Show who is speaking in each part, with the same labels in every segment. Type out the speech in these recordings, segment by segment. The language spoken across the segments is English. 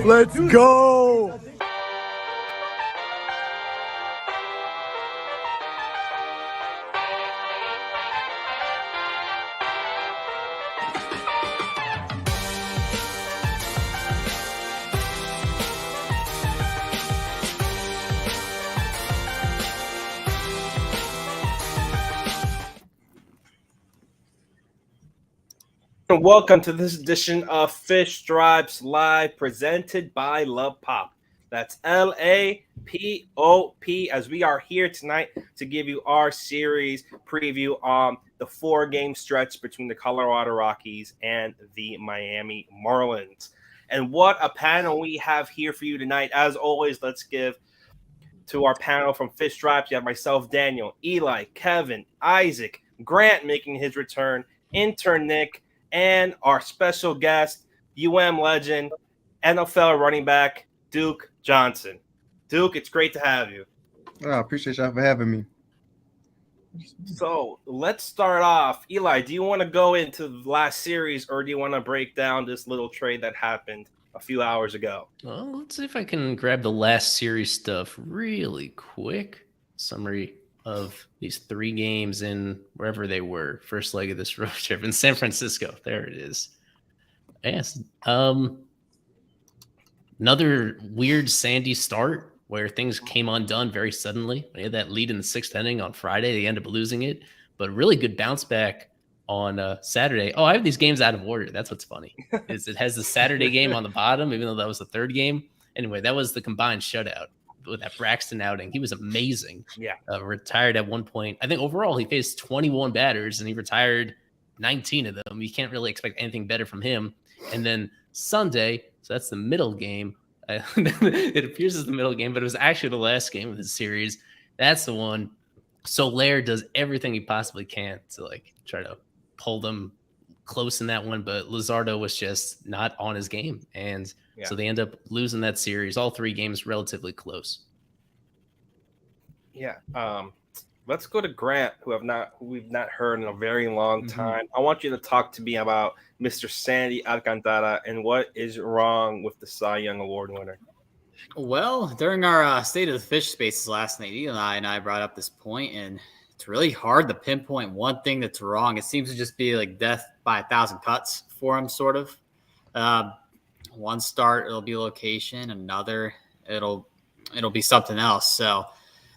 Speaker 1: Let's go!
Speaker 2: Welcome to this edition of Fish Stripes Live, presented by Love Pop. That's LAPOP, as we are here tonight to give you our series preview on the 4-game stretch between the Colorado Rockies and the Miami Marlins. And what a panel we have here for you tonight. As always, let's give to our panel from Fish Stripes. You have myself, Daniel, Eli, Kevin, Isaac, Grant making his return, intern Nick, and our special guest, legend, NFL running back, Duke Johnson. Duke, it's great to have you.
Speaker 1: I appreciate y'all for having me.
Speaker 2: So let's start off. Eli, do you want to go into the last series, or do you want to break down this little trade that happened a few hours ago?
Speaker 3: Well, let's see if I can grab the last series stuff really quick. Summary of these 3 games in wherever they were. First leg of this road trip in San Francisco. There it is. Yes. Another weird Sandy start where things came undone very suddenly. They had that lead in the 6th inning on Friday. They ended up losing it, but really good bounce back on Saturday. Oh, I have these games out of order. That's what's funny. Is it has the Saturday game on the bottom, even though that was the 3rd game. Anyway, that was the combined shutout with that Braxton outing. He was amazing.
Speaker 2: Yeah.
Speaker 3: Retired at one point. I think overall he faced 21 batters and he retired 19 of them. You can't really expect anything better from him. And then Sunday, so that's the middle game. It appears as the middle game, but it was actually the last game of the series. That's the one. Soler does everything he possibly can to try to pull them close in that one, but Luzardo was just not on his game. And so they end up losing that series. All 3 games relatively close.
Speaker 2: Yeah. Let's go to Grant, who we've not heard in a very long time. I want you to talk to me about Mr. Sandy Alcantara and what is wrong with the Cy Young Award winner.
Speaker 4: Well, during our State of the Fish Spaces last night, Eli and I brought up this point, and it's really hard to pinpoint one thing that's wrong. It seems to just be like death by 1,000 cuts for him, sort of. One start, it'll be location. Another, it'll be something else. So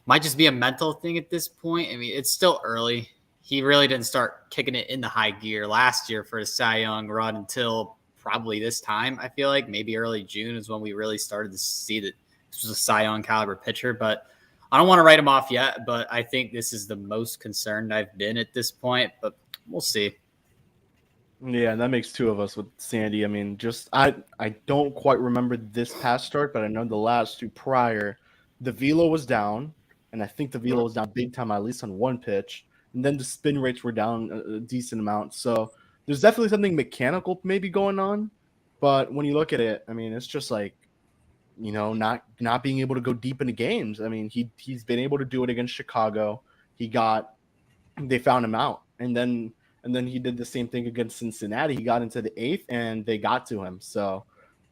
Speaker 4: might just be a mental thing at this point. I mean, it's still early. He really didn't start kicking it in the high gear last year for the Cy Young run until probably this time. I feel like maybe early June is when we really started to see that this was a Cy Young caliber pitcher. But I don't want to write him off yet, but I think this is the most concerned I've been at this point. But we'll see.
Speaker 5: Yeah, and that makes 2 of us with Sandy. I mean, I don't quite remember this past start, but I know the last 2 prior, the velo was down, and I think the velo was down big time, at least on one pitch, and then the spin rates were down a decent amount. So there's definitely something mechanical maybe going on, but when you look at it, I mean, it's just not being able to go deep into games. I mean, he's been able to do it against Chicago. They found him out, and then he did the same thing against Cincinnati. He got into the 8th, and they got to him. So,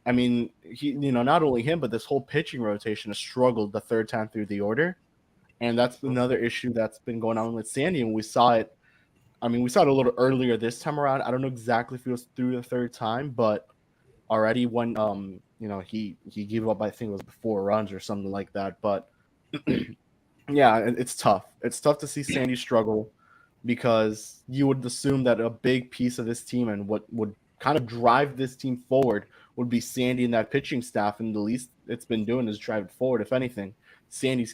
Speaker 5: I mean, not only him, but this whole pitching rotation has struggled the 3rd time through the order. And that's another issue that's been going on with Sandy. And we saw it a little earlier this time around. I don't know exactly if it was through the 3rd time, but already when he gave up, I think it was 4 runs or something like that. But yeah, it's tough. It's tough to see Sandy struggle because you would assume that a big piece of this team and what would kind of drive this team forward would be Sandy and that pitching staff, and the least it's been doing is drive it forward. If anything, Sandy's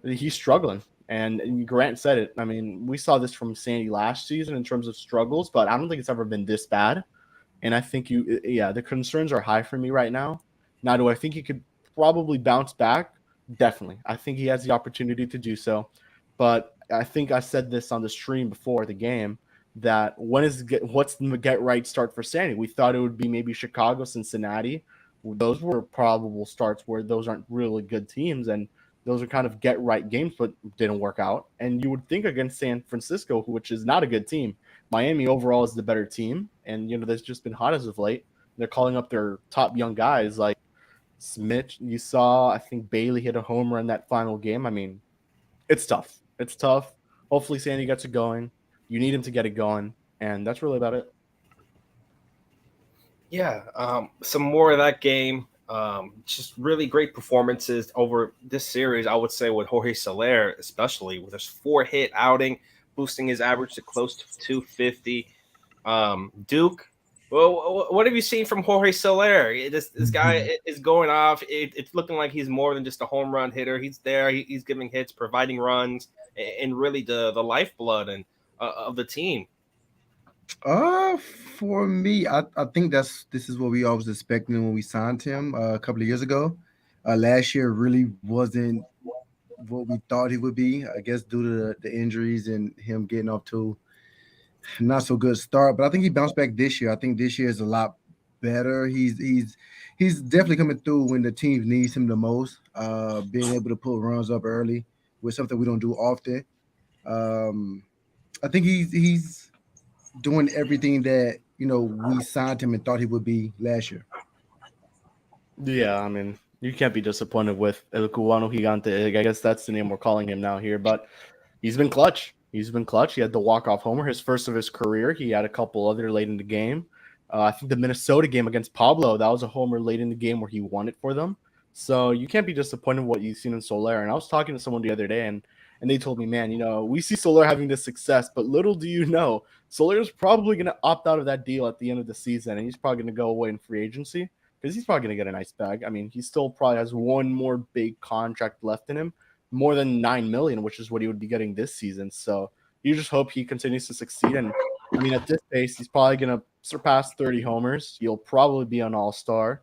Speaker 5: he's struggling. And Grant said it. I mean, we saw this from Sandy last season in terms of struggles, but I don't think it's ever been this bad. And I think the concerns are high for me right now. Now, do I think he could probably bounce back? Definitely. I think he has the opportunity to do so. But I think I said this on the stream before the game that what's the get right start for Sandy? We thought it would be maybe Chicago, Cincinnati. Those were probable starts where those aren't really good teams, and those are kind of get right games, but didn't work out. And you would think against San Francisco, which is not a good team, Miami overall is the better team. And, they've just been hot as of late. They're calling up their top young guys like Smith. You saw, I think Bailey hit a homer in that final game. I mean, it's tough. It's tough. Hopefully Sandy gets it going. You need him to get it going. And that's really about it.
Speaker 2: Yeah. Some more of that game. Just really great performances over this series, I would say, with Jorge Soler, especially with his 4-hit outing, boosting his average to close to 250. Duke, well, what have you seen from Jorge Soler? This guy is going off. It's looking like he's more than just a home run hitter. He's there. He's giving hits, providing runs, and really the lifeblood of the team.
Speaker 1: For me, I think this is what we always expected when we signed him a couple of years ago. Last year really wasn't what we thought he would be, I guess, due to the injuries and him getting off to not so good start. But I think he bounced back this year. I think this year is a lot better. He's definitely coming through when the team needs him the most. Being able to put runs up early with something we don't do often. I think he's doing everything that we signed him and thought he would be last year.
Speaker 5: Yeah, I mean, you can't be disappointed with El Cubano Gigante. I guess that's the name we're calling him now here, but he's been clutch. He had the walk-off homer, his first of his career. He had a couple other late in the game. I think the Minnesota game against Pablo, that was a homer late in the game where he won it for them. So you can't be disappointed with what you've seen in Soler. And I was talking to someone the other day, and they told me, man, we see Soler having this success, but little do you know, Soler is probably going to opt out of that deal at the end of the season, and he's probably going to go away in free agency because he's probably going to get a nice bag. I mean, he still probably has one more big contract left in him, more than $9 million, which is what he would be getting this season. So you just hope he continues to succeed. And I mean, at this pace, he's probably going to surpass 30 homers. He'll probably be an all-star.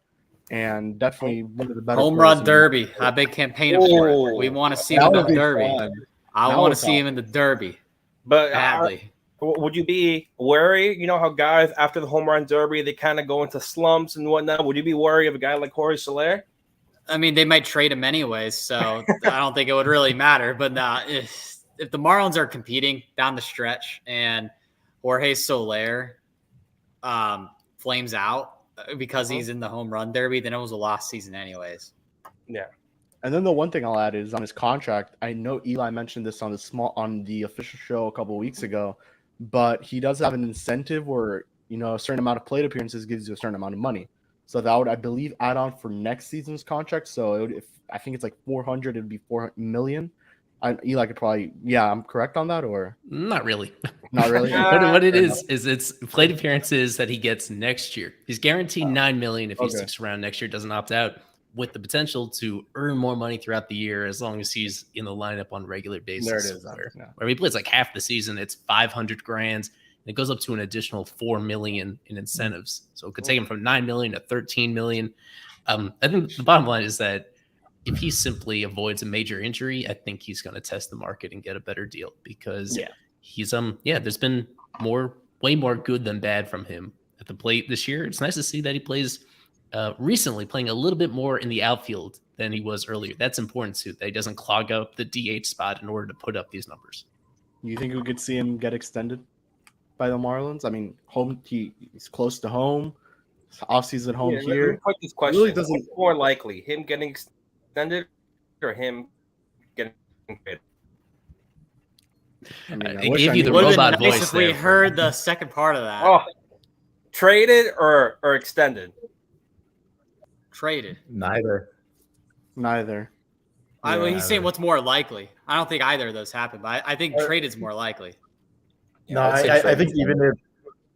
Speaker 5: And definitely one of the better
Speaker 4: home run derby. A big campaign of it. We want to see him in the derby. I want to see him in the derby.
Speaker 2: But
Speaker 4: badly.
Speaker 2: Would you be worried? You know how guys after the home run derby they kind of go into slumps and whatnot. Would you be worried of a guy like Jorge Soler?
Speaker 4: I mean, they might trade him anyways, so I don't think it would really matter. But if the Marlins are competing down the stretch and Jorge Soler flames out because he's in the home run derby, then it was a lost season anyways.
Speaker 2: Yeah.
Speaker 5: And then the one thing I'll add is on his contract. I know Eli mentioned this on the official show a couple of weeks ago, but he does have an incentive where a certain amount of plate appearances gives you a certain amount of money. So that would, I believe, add on for next season's contract. So if I think it's like 400, it'd be 400 million. Eli could probably, I'm correct on that, or
Speaker 3: not really.
Speaker 5: Not really.
Speaker 3: What it is it's plate appearances that he gets next year. He's guaranteed $9 million if he sticks around next year, doesn't opt out, with the potential to earn more money throughout the year as long as he's in the lineup on a regular basis.
Speaker 5: There it is.
Speaker 3: Where he plays like half the season, it's $500,000. And it goes up to an additional $4 million in incentives. So it could take him from $9 million to $13 million. I think the bottom line is that if he simply avoids a major injury, I think he's going to test the market and get a better deal because he's there's been way more good than bad from him at the plate this year. It's nice to see that he plays recently, playing a little bit more in the outfield than he was earlier. That's important too, that he doesn't clog up the DH spot in order to put up these numbers.
Speaker 5: You think we could see him get extended by the Marlins? I mean, he's close to home. Off-season home here.
Speaker 2: Let me put this question.
Speaker 5: Really doesn't.
Speaker 2: What's more likely, him getting extended or him getting traded?
Speaker 3: I mean, I gave you the robot voice
Speaker 4: if we heard the second part of that.
Speaker 2: Oh, traded or extended?
Speaker 4: traded?
Speaker 6: Neither.
Speaker 5: Neither.
Speaker 4: He's saying what's more likely. I don't think either of those happen, but I think traded is more likely.
Speaker 6: No, I think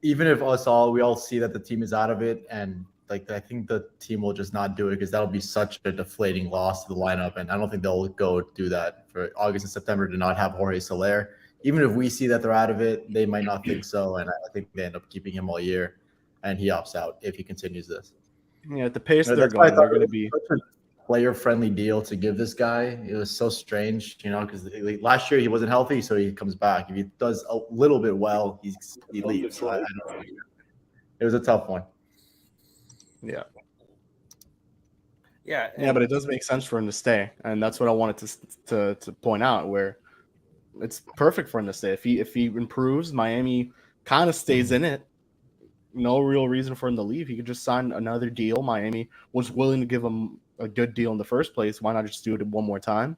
Speaker 6: even if we all see that the team is out of it, and like I think the team will just not do it because that'll be such a deflating loss to the lineup, and I don't think they'll go do that for August and September to not have Jorge Soler. Even if we see that they're out of it, they might not think so, and I think they end up keeping him all year, and he opts out if he continues this.
Speaker 5: Yeah, at the pace they're going to be
Speaker 6: such a player-friendly deal to give this guy. It was so strange, because last year he wasn't healthy, so he comes back. If he does a little bit well, he leaves. So I don't know. It was a tough one.
Speaker 5: Yeah.
Speaker 2: Yeah,
Speaker 5: but it does make sense for him to stay, and that's what I wanted to point out. Where it's perfect for him to stay. If he improves, Miami kind of stays in it. No real reason for him to leave. He could just sign another deal. Miami was willing to give him a good deal in the first place. Why not just do it one more time?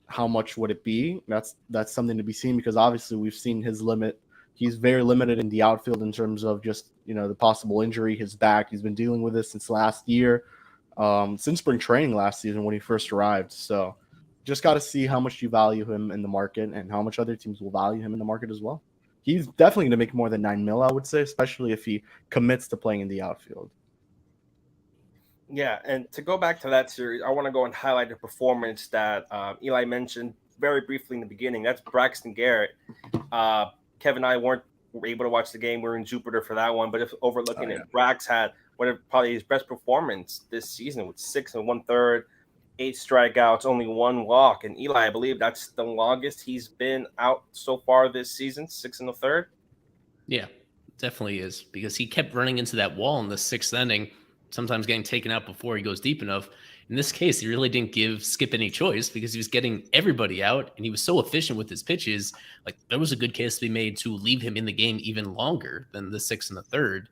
Speaker 5: How much would it be? That's something to be seen, because obviously we've seen his limit. He's very limited in the outfield in terms of just the possible injury, his back. He's been dealing with this since last year, since spring training last season when he first arrived. So just got to see how much you value him in the market and how much other teams will value him in the market as well. He's definitely going to make more than $9 million, I would say, especially if he commits to playing in the outfield.
Speaker 2: Yeah, and to go back to that series, I want to go and highlight the performance that Eli mentioned very briefly in the beginning. That's Braxton Garrett. Kevin and I were able to watch the game. We were in Jupiter for that one, but if overlooking it, Brax had probably his best performance this season with 6 1/3, 8 strikeouts, only 1 walk. And Eli, I believe that's the longest he's been out so far this season, 6 1/3.
Speaker 3: Yeah, definitely is, because he kept running into that wall in the 6th inning, sometimes getting taken out before he goes deep enough. In this case, he really didn't give Skip any choice because he was getting everybody out, and he was so efficient with his pitches. Like, there was a good case to be made to leave him in the game even longer than the 6 1/3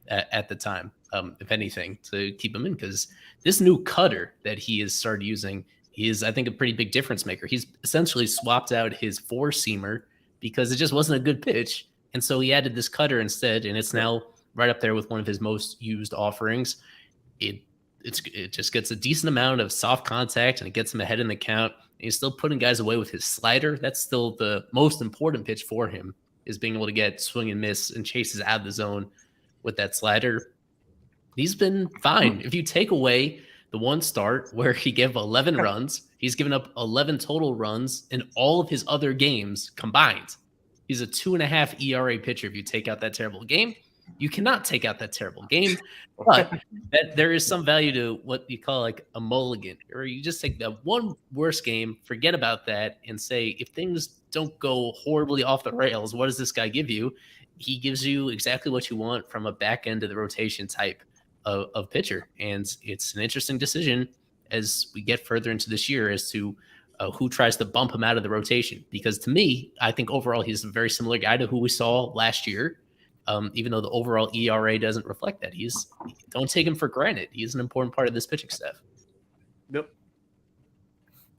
Speaker 3: at the time, if anything, to keep him in, because this new cutter that he has started using is, I think, a pretty big difference maker. He's essentially swapped out his 4-seamer because it just wasn't a good pitch, and so he added this cutter instead, and it's now right up there with one of his most used offerings. It just gets a decent amount of soft contact, and it gets him ahead in the count. And he's still putting guys away with his slider. That's still the most important pitch for him, is being able to get swing and miss and chases out of the zone with that slider. He's been fine. If you take away the one start where he gave 11 runs, he's given up 11 total runs in all of his other games combined. He's a 2.5 ERA pitcher if you take out that terrible game. You cannot take out that terrible game, but there is some value to what you call like a mulligan, or you just take that one worst game, forget about that, and say, if things don't go horribly off the rails, what does this guy give you? He gives you exactly what you want from a back end of the rotation type of pitcher. And it's an interesting decision as we get further into this year as to who tries to bump him out of the rotation. Because to me, I think overall he's a very similar guy to who we saw last year. Even though the overall ERA doesn't reflect that. Don't take him for granted. He's an important part of this pitching staff.
Speaker 5: Yep.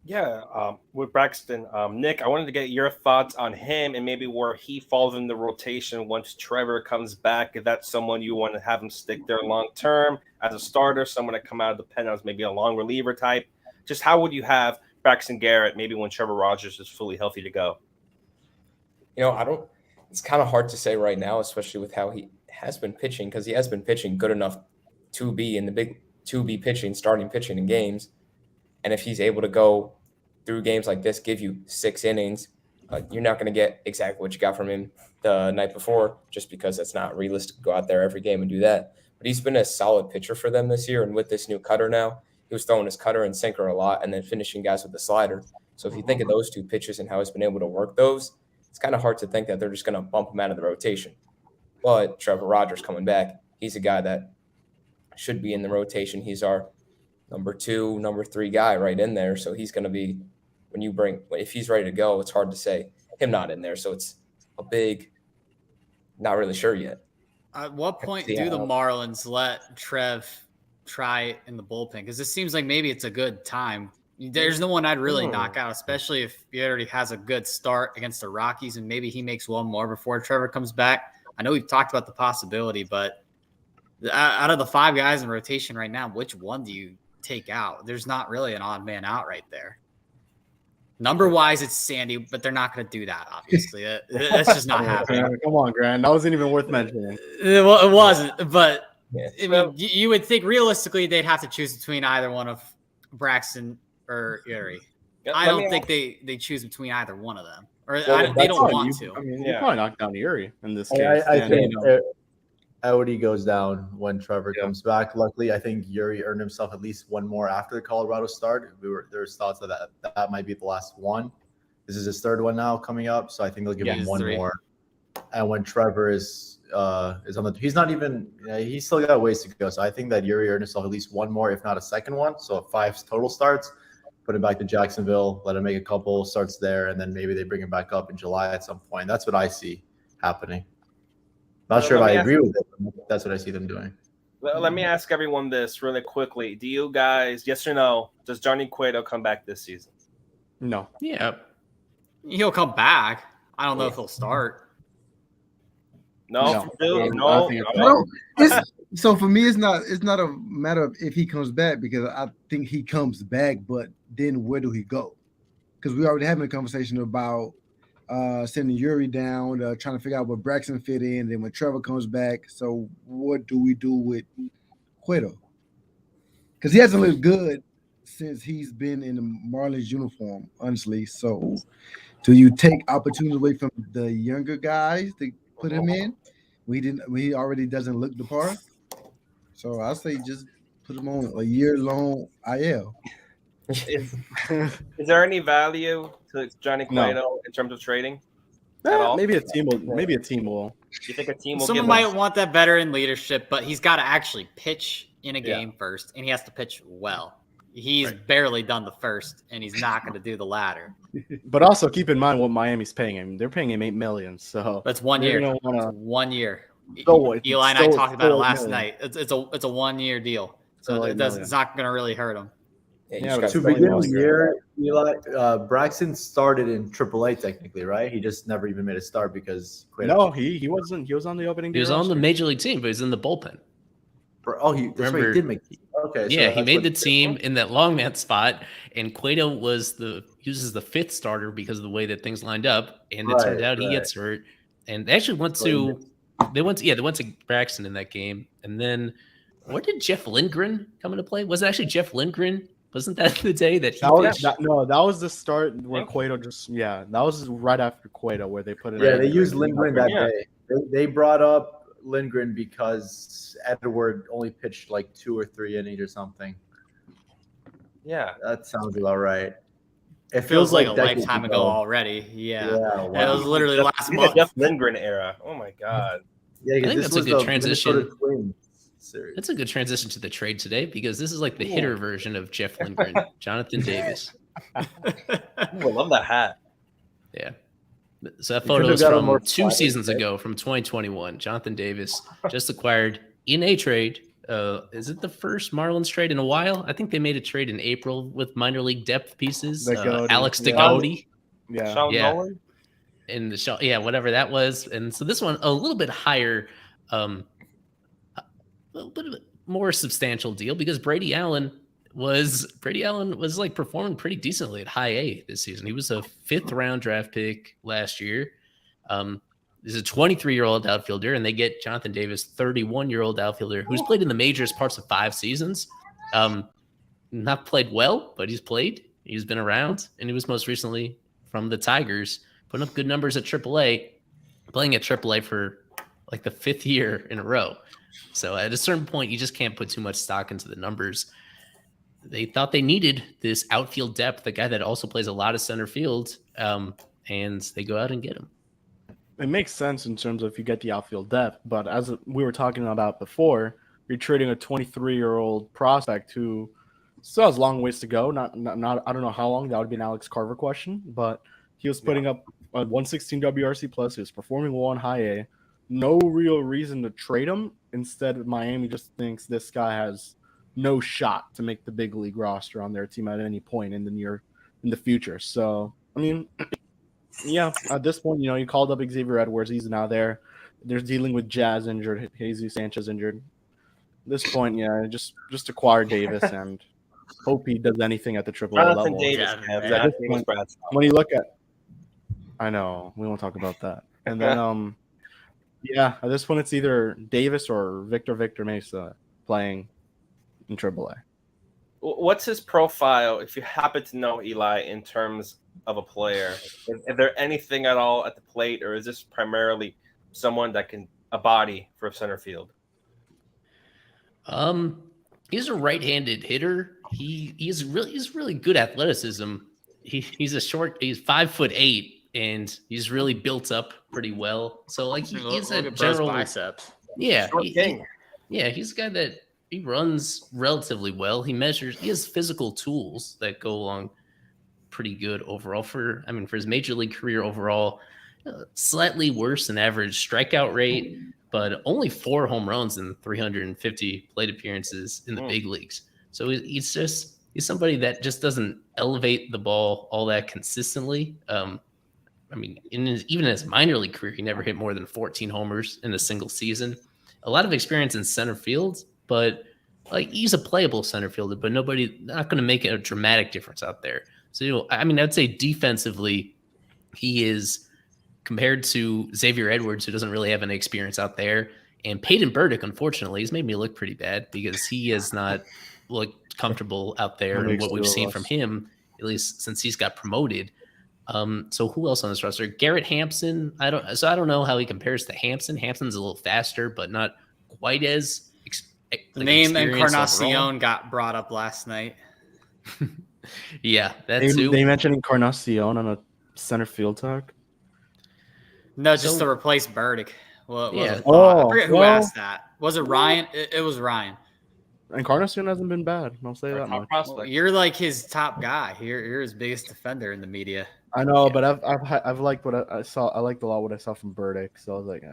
Speaker 2: Yeah, with Braxton, Nick, I wanted to get your thoughts on him and maybe where he falls in the rotation once Trevor comes back. If that's someone you want to have him stick there long term as a starter, someone to come out of the pen as maybe a long reliever type. Just how would you have Braxton Garrett maybe when Trevor Rogers is fully healthy to go?
Speaker 7: It's kind of hard to say right now, especially with how he has been pitching, because he has been pitching good enough to be in the big starting pitching in games. And if he's able to go through games like this, give you 6 innings, you're not going to get exactly what you got from him the night before, just because it's not realistic to go out there every game and do that. But he's been a solid pitcher for them this year. And with this new cutter now, he was throwing his cutter and sinker a lot and then finishing guys with the slider. So if you think of those two pitches and how he's been able to work those, it's kind of hard to think that they're just going to bump him out of the rotation. But Trevor Rogers coming back, he's a guy that should be in the rotation. He's our number 2, number 3 guy right in there. So he's going to be, if he's ready to go, it's hard to say him not in there. So it's a big, not really sure yet.
Speaker 4: At what point do the Marlins let Trev try in the bullpen? Because it seems like maybe it's a good time. There's no one I'd really knock out, especially if he already has a good start against the Rockies and maybe he makes one more before Trevor comes back. I know we've talked about the possibility, but Out of the 5 guys in rotation right now, which one do you take out? There's not really an odd man out right there. Number wise, it's Sandy, but they're not going to do that. Obviously, that's just not happening.
Speaker 5: Come on, Grant. That wasn't even worth mentioning.
Speaker 4: It wasn't, but
Speaker 7: Yeah.
Speaker 4: I mean, you would think realistically they'd have to choose between either one of Braxton or Yuri. I don't think they choose between either one of them, or they don't want to.
Speaker 5: I mean, you probably knocked down Yuri in this case.
Speaker 6: I think Audi goes down when Trevor comes back. Luckily, I think Yuri earned himself at least one more after the Colorado start. There was thoughts that might be the last one. This is his 3rd one now coming up, so I think they'll give him one more. And when Trevor is on the, he's not even he's still got ways to go. So I think that Yuri earned himself at least one more, if not a second one. So 5 total starts. Put him back to Jacksonville, let him make a couple starts there, and then maybe they bring him back up in July at some point. That's what I see happening. Not sure if I agree with it, but that's what I see them doing.
Speaker 2: Let me ask everyone this really quickly. Do you guys, yes or no, does Johnny Cueto come back this season?
Speaker 5: No.
Speaker 3: Yeah.
Speaker 4: He'll come back. I don't know if he'll start.
Speaker 2: No.
Speaker 1: So for me, it's not a matter of if he comes back, because I think he comes back, but then where do he go? Because we already having a conversation about sending Yuri down, trying to figure out what Braxton fit in. Then when Trevor comes back, so what do we do with Cueto? Because he hasn't looked good since he's been in the Marlins uniform, honestly. So do you take opportunities away from the younger guys to put him in? He already doesn't look the part. So I say just put him on a year-long IL.
Speaker 2: Is there any value to Johnny Cueto in terms of trading at all?
Speaker 5: Maybe a team will.
Speaker 2: You think a team will?
Speaker 4: Someone might want that veteran leadership, but he's got to actually pitch in a game first, and he has to pitch well. He's barely done the first, and he's not going to do the latter.
Speaker 5: But also keep in mind what Miami's paying him. They're paying him $8 million. So
Speaker 4: that's 1 year.
Speaker 5: That's
Speaker 4: 1 year.
Speaker 5: Eli
Speaker 4: and I talked about it last night. It's a 1 year deal, so it's not going to really hurt him.
Speaker 6: To begin the year, Eli Braxton started in AAA technically, right? He just never even made a start because
Speaker 5: no, he wasn't. He was on the opening.
Speaker 3: He was on the major league team, but he's in the bullpen.
Speaker 6: He did make. Okay,
Speaker 3: yeah, he made the team in that long man spot, and Cueto was the 5th starter because of the way that things lined up, and it turned out he gets hurt, and they actually went to Braxton in that game, and then where did Jeff Lindgren come into play? Was it actually Jeff Lindgren? Wasn't that the day that he pitched?
Speaker 5: That was the start where Cueto that was right after Cueto where they put it.
Speaker 6: Yeah, they used Lindgren that day. They brought up Lindgren because Edward only pitched like 2 or 3 innings or something.
Speaker 2: Yeah,
Speaker 6: that sounds about right.
Speaker 4: It feels like a lifetime ago already. Yeah. It was literally last month.
Speaker 2: Jeff Lindgren era. Oh my god.
Speaker 3: Yeah, I think that's a good transition. That's a good transition to the trade today, because this is like the hitter version of Jeff Lindgren, Jonathan Davis.
Speaker 2: I love that hat.
Speaker 3: Yeah. So that photo is from 2 seasons ago, from 2021. Jonathan Davis just acquired in a trade. Is it the first Marlins trade in a while? I think they made a trade in April with minor league depth pieces. Alex DeGote.
Speaker 2: Yeah.
Speaker 3: In the show, whatever that was. And so this one a little bit higher, a little bit more substantial deal, because Brady Allen was like performing pretty decently at high A this season. He was a 5th round draft pick last year. He's a 23-year-old outfielder, and they get Jonathan Davis, 31-year-old outfielder who's played in the majors parts of 5 seasons. Not played well, but he's played. He's been around, and he was most recently from the Tigers, putting up good numbers at AAA, playing at AAA for like the 5th year in a row. So at a certain point, you just can't put too much stock into the numbers. They thought they needed this outfield depth, the guy that also plays a lot of center field, and they go out and get him.
Speaker 5: It makes sense in terms of if you get the outfield depth, but as we were talking about before, you're trading a 23-year-old prospect who still has long ways to go. Not I don't know how long. That would be an Alex Carver question, but he was putting up a 116 WRC plus. He was performing well in high A. No real reason to trade him. Instead, Miami just thinks this guy has no shot to make the big league roster on their team at any point in the future. So, I mean, yeah, at this point, you called up Xavier Edwards. He's now there. They're dealing with Jazz injured, Jesus Sanchez injured. this point, yeah, just acquire Davis and hope he does anything at the AAA
Speaker 2: Jonathan
Speaker 5: level.
Speaker 2: Davis.
Speaker 4: Yeah,
Speaker 2: man.
Speaker 4: man.
Speaker 2: Not
Speaker 5: At this
Speaker 2: Davis
Speaker 5: point,
Speaker 2: Bradstreet.
Speaker 5: when you look at, I know we won't talk about that. And then yeah, at this point it's either Davis or Victor Mesa playing in AAA.
Speaker 2: What's his profile, if you happen to know, Eli, in terms of a player? Is there anything at all at the plate, or is this primarily someone that can a body for center field?
Speaker 3: He's a right-handed hitter. He's really good athleticism. He's 5'8", and he's really built up pretty well. So like he's a
Speaker 4: Look at Bro's
Speaker 3: general
Speaker 4: biceps.
Speaker 3: yeah
Speaker 2: Short king.
Speaker 3: he's a guy that he runs relatively well. He has physical tools that go along pretty good overall for his major league career overall. Slightly worse than average strikeout rate, but only 4 home runs in 350 plate appearances in the big leagues. So he's somebody that just doesn't elevate the ball all that consistently. Even in his minor league career, he never hit more than 14 homers in a single season. A lot of experience in center field, but like he's a playable center fielder, but not going to make a dramatic difference out there. So, I'd say defensively, he is, compared to Xavier Edwards, who doesn't really have any experience out there, and Peyton Burdick, unfortunately, has made me look pretty bad because he is not looked comfortable out there and what we've seen from him, at least since he's got promoted. So who else on this roster? Garrett Hampson. I don't know how he compares to Hampson. Hampson's a little faster, but not quite as
Speaker 4: The name
Speaker 3: experienced
Speaker 4: Encarnacion
Speaker 3: overall.
Speaker 4: got brought up last night.
Speaker 3: Yeah, that's who.
Speaker 5: They mentioned Encarnacion on a center field talk.
Speaker 4: No, just
Speaker 3: So-
Speaker 4: to replace Burdick. Well,
Speaker 3: Yeah.
Speaker 4: I forget who asked that. Was it Ryan? It was Ryan.
Speaker 5: Encarnacion hasn't been bad. I'll say that
Speaker 2: Top
Speaker 5: much.
Speaker 2: prospect.
Speaker 4: Well, you're like his top guy. You're his biggest defender in the media.
Speaker 5: I know,
Speaker 3: Yeah.
Speaker 5: but I've liked what I saw. I liked a lot what I saw from Burdick, so I was like,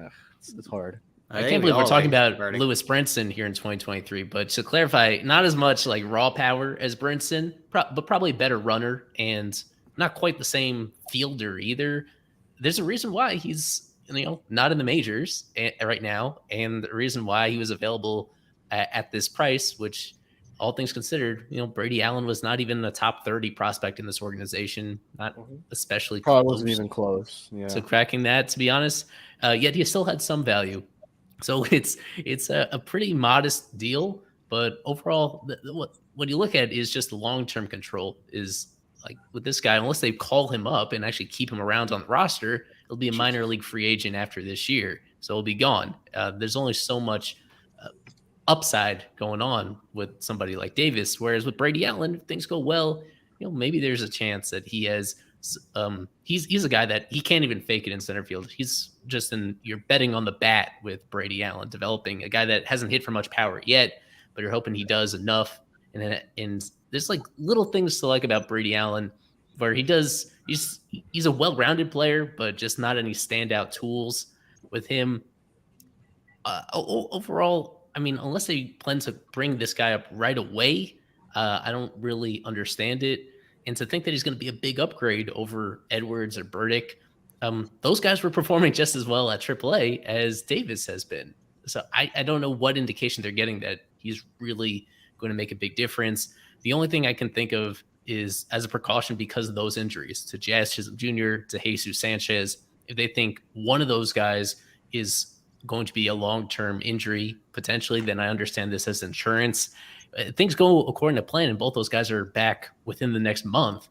Speaker 5: it's hard.
Speaker 3: I
Speaker 4: think
Speaker 3: can't
Speaker 4: we
Speaker 3: believe we're
Speaker 4: all
Speaker 3: talking
Speaker 4: like
Speaker 3: about
Speaker 4: Burdick.
Speaker 3: Lewis Brinson here in 2023. But to clarify, not as much like raw power as Brinson, but probably a better runner and not quite the same fielder either. There's a reason why he's not in the majors right now, and the reason why he was available at this price, which, all things considered, Brady Allen was not even a top 30 prospect in this organization, not especially
Speaker 5: Probably
Speaker 3: close
Speaker 5: wasn't even close. Yeah.
Speaker 3: to cracking that, to be honest. Yet he still had some value. So it's a pretty modest deal, but overall, what you look at is just the long-term control. Is like with this guy, unless they call him up and actually keep him around on the roster, he'll be a minor league free agent after this year, so he'll be gone. There's only so much upside going on with somebody like Davis, whereas with Brady Allen, if things go well, maybe there's a chance that he has. He's a guy that he can't even fake it in center field. He's just you're betting on the bat with Brady Allen, developing a guy that hasn't hit for much power yet, but you're hoping he does enough. And there's like little things to like about Brady Allen, where he's a well-rounded player, but just not any standout tools with him. Overall, unless they plan to bring this guy up right away, I don't really understand it. And to think that he's going to be a big upgrade over Edwards or Burdick, those guys were performing just as well at AAA as Davis has been. So I don't know what indication they're getting that he's really going to make a big difference. The only thing I can think of is as a precaution because of those injuries to Jazz Chisholm Jr., to Jesus Sanchez. If they think one of those guys is going to be a long-term injury potentially, then I understand this as insurance. Things go according to plan and both those guys are back within the next month.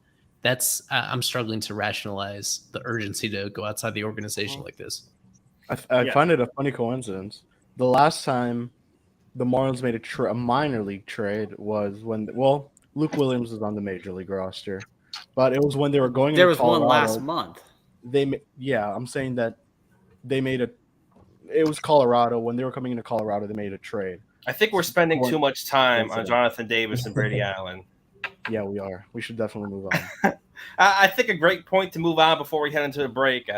Speaker 3: I'm struggling to rationalize the urgency to go outside the organization like this.
Speaker 5: I find it a funny coincidence. The last time the Marlins made a minor league trade was when Luke Williams was on the major league roster, but it was when they were going.
Speaker 4: There was
Speaker 5: Colorado.
Speaker 4: one last month.
Speaker 5: I'm saying that they made it was Colorado. When they were coming into Colorado, they made a trade.
Speaker 2: I think we're spending too much time on Jonathan Davis and Brady Allen.
Speaker 5: Yeah, we are. We should definitely move on.
Speaker 2: I think a great point to move on before we head into the break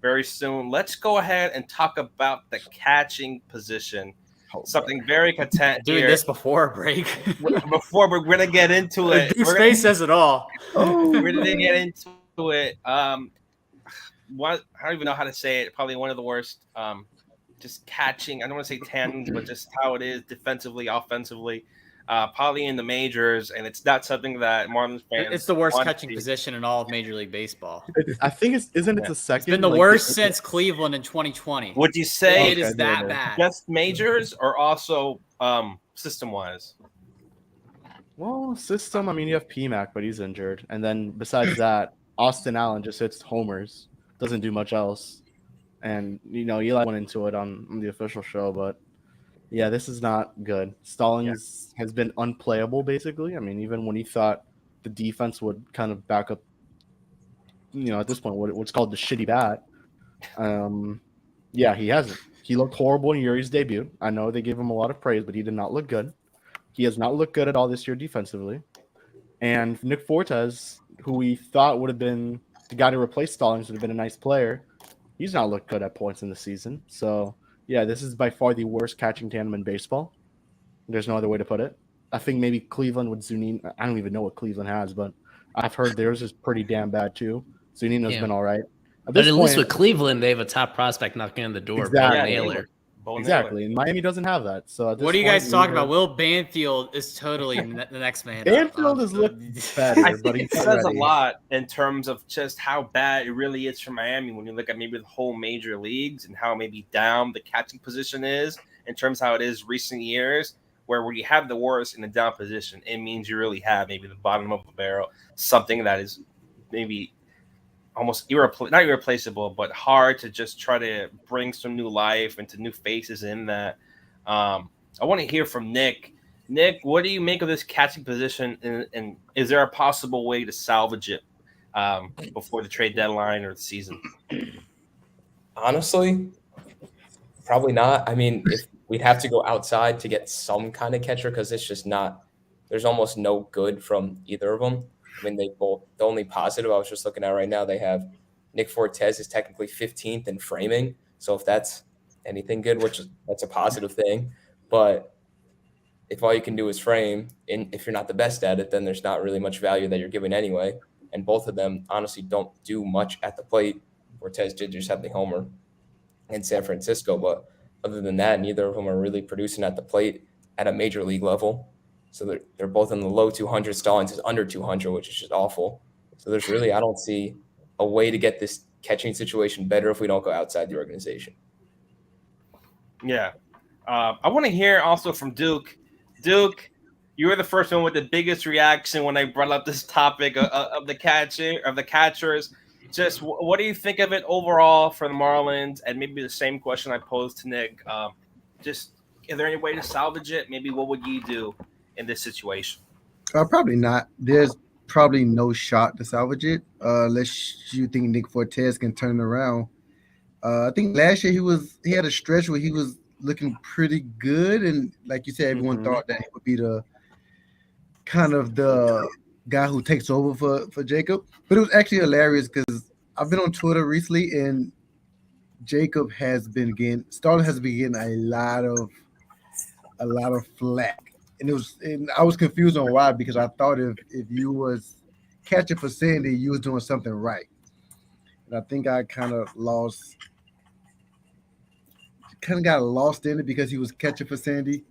Speaker 2: very soon. Let's go ahead and talk about the catching position. Something very content
Speaker 4: Doing
Speaker 2: here.
Speaker 4: this before a break.
Speaker 2: Before we're going to get into it.
Speaker 4: Goose face says it all.
Speaker 2: We're going to get into it. I don't even know how to say it. Probably one of the worst just catching. I don't want to say tandems, but just how it is defensively, offensively, probably in the majors, and it's not something that Marlins fans.
Speaker 4: It's the worst
Speaker 2: want
Speaker 4: catching
Speaker 2: to see.
Speaker 4: position in all of Major League Baseball.
Speaker 5: I think isn't it
Speaker 2: Yeah.
Speaker 5: the second?
Speaker 4: It's been the
Speaker 5: like,
Speaker 4: worst since Cleveland in 2020.
Speaker 2: Would you say
Speaker 4: It is
Speaker 5: Okay,
Speaker 4: that
Speaker 5: yeah.
Speaker 4: bad.
Speaker 2: just majors or also system wise?
Speaker 5: Well, system. I mean, you have PMAC, but he's injured, and then besides that, Austin Allen just hits homers, doesn't do much else, and Eli went into it on the official show, but yeah, this is not good. Stallings has been unplayable basically. I mean, even when he thought the defense would kind of back up, at this point, what's called the shitty bat. Yeah, he hasn't. He looked horrible in Yuri's debut. I know they gave him a lot of praise, but he did not look good. He has not looked good at all this year defensively. And Nick Fortes, who we thought would have been the guy to replace Stallings, would have been a nice player. He's not looked good at points in the season. So, yeah, this is by far the worst catching tandem in baseball. There's no other way to put it. I think maybe Cleveland with Zunino. I don't even know what Cleveland has, but I've heard theirs is pretty damn bad too. Zunino's been all right.
Speaker 3: But at least with Cleveland, they have a top prospect knocking on the door.
Speaker 5: Exactly.
Speaker 3: Naylor.
Speaker 5: Exactly. And Miami doesn't have that. So
Speaker 4: What are you guys talking about? Will Banfield is totally the next man.
Speaker 5: Banfield is looking better,
Speaker 2: I
Speaker 5: but
Speaker 2: think it says a lot in terms of just how bad it really is for Miami when you look at maybe the whole major leagues and how maybe down the catching position is in terms of how it is recent years, where you have the worst in the down position, it means you really have maybe the bottom of the barrel, something that is maybe almost not irreplaceable, but hard to just try to bring some new life into new faces in that. I want to hear from Nick. Nick, what do you make of this catching position, and is there a possible way to salvage it before the trade deadline or the season?
Speaker 7: Honestly, probably not. I mean, if we'd have to go outside to get some kind of catcher because it's just not – there's almost no good from either of them. I mean, they both – the only positive I was just looking at right now, they have Nick Fortes is technically 15th in framing. So if that's anything good, that's a positive thing. But if all you can do is frame, and if you're not the best at it, then there's not really much value that you're giving anyway. And both of them honestly don't do much at the plate. Fortes did just have the homer in San Francisco, but other than that, neither of them are really producing at the plate at a major league level. So they're both in the low 200s. Stallings is under 200, which is just awful. So there's really, I don't see a way to get this catching situation better if we don't go outside the organization.
Speaker 2: Yeah. I want to hear also from Duke. Duke, you were the first one with the biggest reaction when I brought up this topic of the catchers. Just what do you think of it overall for the Marlins? And maybe the same question I posed to Nick. Just is there any way to salvage it? Maybe what would you do in this situation?
Speaker 1: Probably not. There's probably no shot to salvage it unless you think Nick Fortes can turn it around. I think last year he had a stretch where he was looking pretty good, and like you said, everyone thought that he would be the kind of the guy who takes over for Jacob. But it was actually hilarious because I've been on Twitter recently, and Stallings has been getting a lot of flack. And I was confused on why, because I thought if you was catching for Sandy, you was doing something right. And I think I kind of got lost in it because he was catching for Sandy,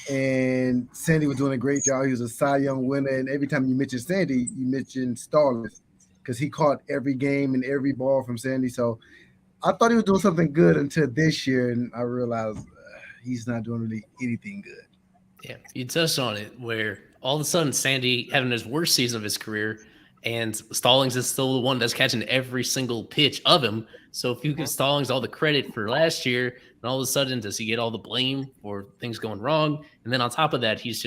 Speaker 1: and Sandy was doing a great job. He was a Cy Young winner, and every time you mention Sandy, you mention Stallings because he caught every game and every ball from Sandy. So I thought he was doing something good until this year, and I realized he's not doing really anything good.
Speaker 3: Yeah, you touched on it where all of a sudden Sandy having his worst season of his career, and Stallings is still the one that's catching every single pitch of him. So if you give Stallings all the credit for last year, and all of a sudden does he get all the blame for things going wrong? And then on top of that, he's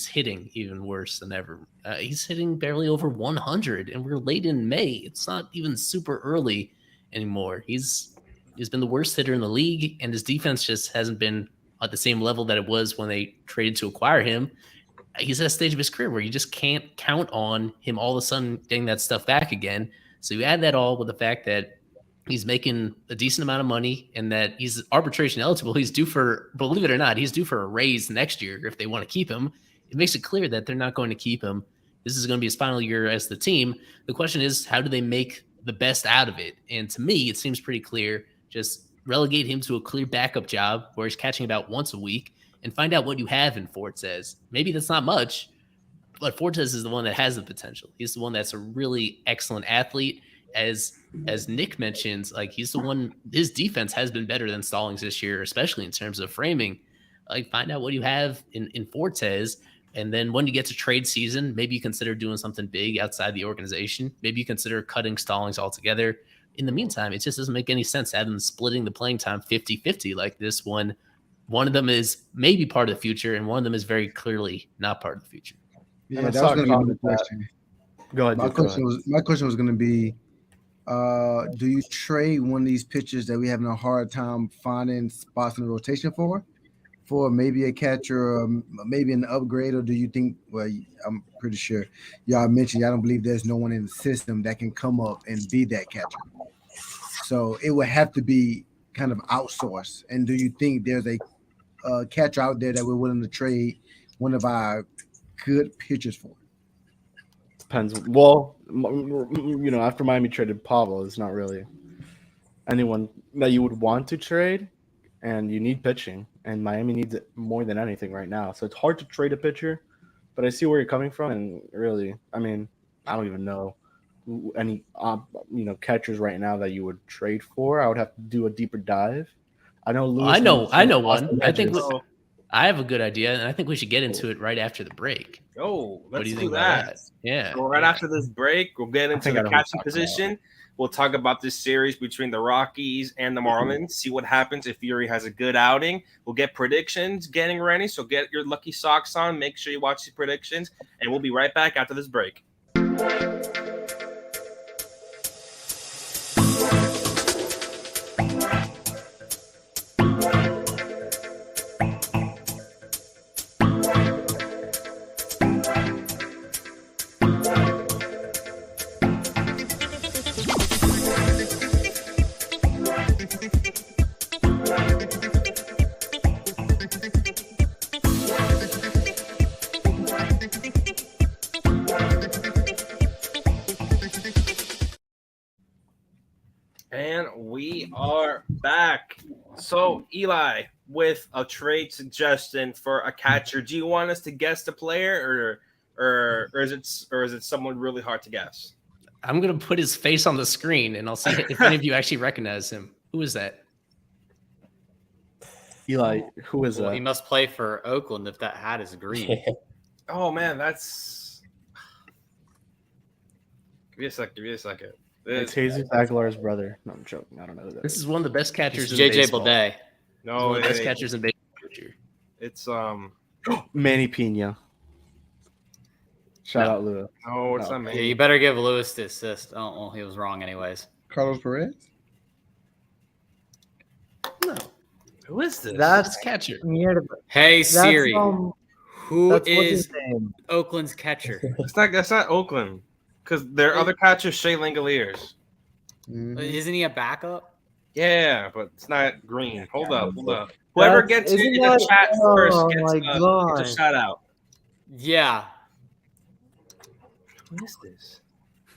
Speaker 3: hitting even worse than ever. He's hitting barely over 100, and we're late in May. It's not even super early anymore. He's been the worst hitter in the league, and his defense just hasn't been at the same level that it was when they traded to acquire him. He's at a stage of his career where you just can't count on him all of a sudden getting that stuff back again. So you add that all with the fact that he's making a decent amount of money and that he's arbitration eligible. He's due for, believe it or not, he's due for a raise next year if they want to keep him. It makes it clear that they're not going to keep him. This is going to be his final year as the team. The question is, how do they make the best out of it? And to me, it seems pretty clear. Just relegate him to a clear backup job where he's catching about once a week and find out what you have in Fortes. Maybe that's not much, but Fortes is the one that has the potential. He's the one that's a really excellent athlete. As Nick mentions, like he's the one, his defense has been better than Stallings this year, especially in terms of framing. Like find out what you have in Fortes. And then when you get to trade season, maybe you consider doing something big outside the organization. Maybe you consider cutting Stallings altogether. In the meantime, it just doesn't make any sense to have them splitting the playing time 50-50 like this one. One of them is maybe part of the future, and one of them is very clearly not part of the future.
Speaker 1: Yeah,
Speaker 5: And
Speaker 1: that was going to be
Speaker 5: talking
Speaker 1: my
Speaker 5: about
Speaker 1: question.
Speaker 5: Go ahead.
Speaker 1: My
Speaker 5: Dude, go ahead.
Speaker 1: question was going to be, do you trade one of these pitchers that we having a hard time finding spots in the rotation for maybe a catcher or maybe an upgrade, or do you think? Well, I'm pretty sure y'all mentioned y'all don't believe there's no one in the system that can come up and be that catcher. So it would have to be kind of outsourced. And do you think there's a catcher out there that we're willing to trade one of our good pitchers for?
Speaker 5: Depends. Well, after Miami traded Pablo, it's not really anyone that you would want to trade, and you need pitching, and Miami needs it more than anything right now. So it's hard to trade a pitcher, but I see where you're coming from, and really, I mean, I don't even know any catchers right now that you would trade for. I would have to do a deeper dive. I know Lewis.
Speaker 3: I know one. I think
Speaker 5: Hedges.
Speaker 3: I have a good idea, and I think we should get into it right after the break.
Speaker 2: Oh,
Speaker 3: What
Speaker 2: let's
Speaker 3: do you
Speaker 2: do
Speaker 3: think about
Speaker 2: that.
Speaker 3: Yeah.
Speaker 2: So right
Speaker 3: yeah.
Speaker 2: after this break, we'll get into
Speaker 5: think I
Speaker 2: the
Speaker 5: know what
Speaker 2: catching
Speaker 5: you're talking
Speaker 2: position. We'll talk about this series between the Rockies and the Marlins, see what happens if Fury has a good outing. We'll get predictions getting ready, so get your lucky socks on. Make sure you watch the predictions, and we'll be right back after this break. And we are back. So, Eli, with a trade suggestion for a catcher, do you want us to guess the player, or is it someone really hard to guess?
Speaker 3: I'm gonna put his face on the screen, and I'll see if any of you actually recognize him. Who is that?
Speaker 5: Eli, who is
Speaker 4: Well,
Speaker 5: that?
Speaker 4: he must play for Oakland if that hat is green.
Speaker 2: Oh man, that's. Give me a second.
Speaker 5: It's Jesus Aguilar's brother. No, I'm joking. I don't know who that
Speaker 3: This
Speaker 5: is.
Speaker 3: is one of the best catchers in
Speaker 4: JJ
Speaker 3: baseball.
Speaker 4: Bleday.
Speaker 2: No,
Speaker 3: One of the best
Speaker 2: it-
Speaker 3: catchers in baseball.
Speaker 2: it's
Speaker 5: Manny Pena. Shout
Speaker 3: No.
Speaker 5: out Lewis.
Speaker 2: no, it's
Speaker 5: No.
Speaker 2: not
Speaker 4: Yeah,
Speaker 2: me.
Speaker 4: you better give Lewis the assist. Oh, well, he was wrong anyways.
Speaker 1: Carlos Perez?
Speaker 3: No,
Speaker 2: Who is this?
Speaker 3: that's catcher.
Speaker 8: Near the,
Speaker 4: Hey
Speaker 8: that's,
Speaker 4: Siri, who
Speaker 8: that's what's
Speaker 4: is
Speaker 8: his name?
Speaker 4: Oakland's catcher?
Speaker 2: That's not Oakland, because their other catcher is Shea Langoliers.
Speaker 1: Mhm.
Speaker 4: Isn't he a backup?
Speaker 2: Yeah, but it's not green. Hold up. Whoever gets it in the chat first
Speaker 8: Oh
Speaker 2: gets
Speaker 8: my
Speaker 2: a
Speaker 8: god!
Speaker 2: shout out.
Speaker 4: Yeah.
Speaker 2: Who is this?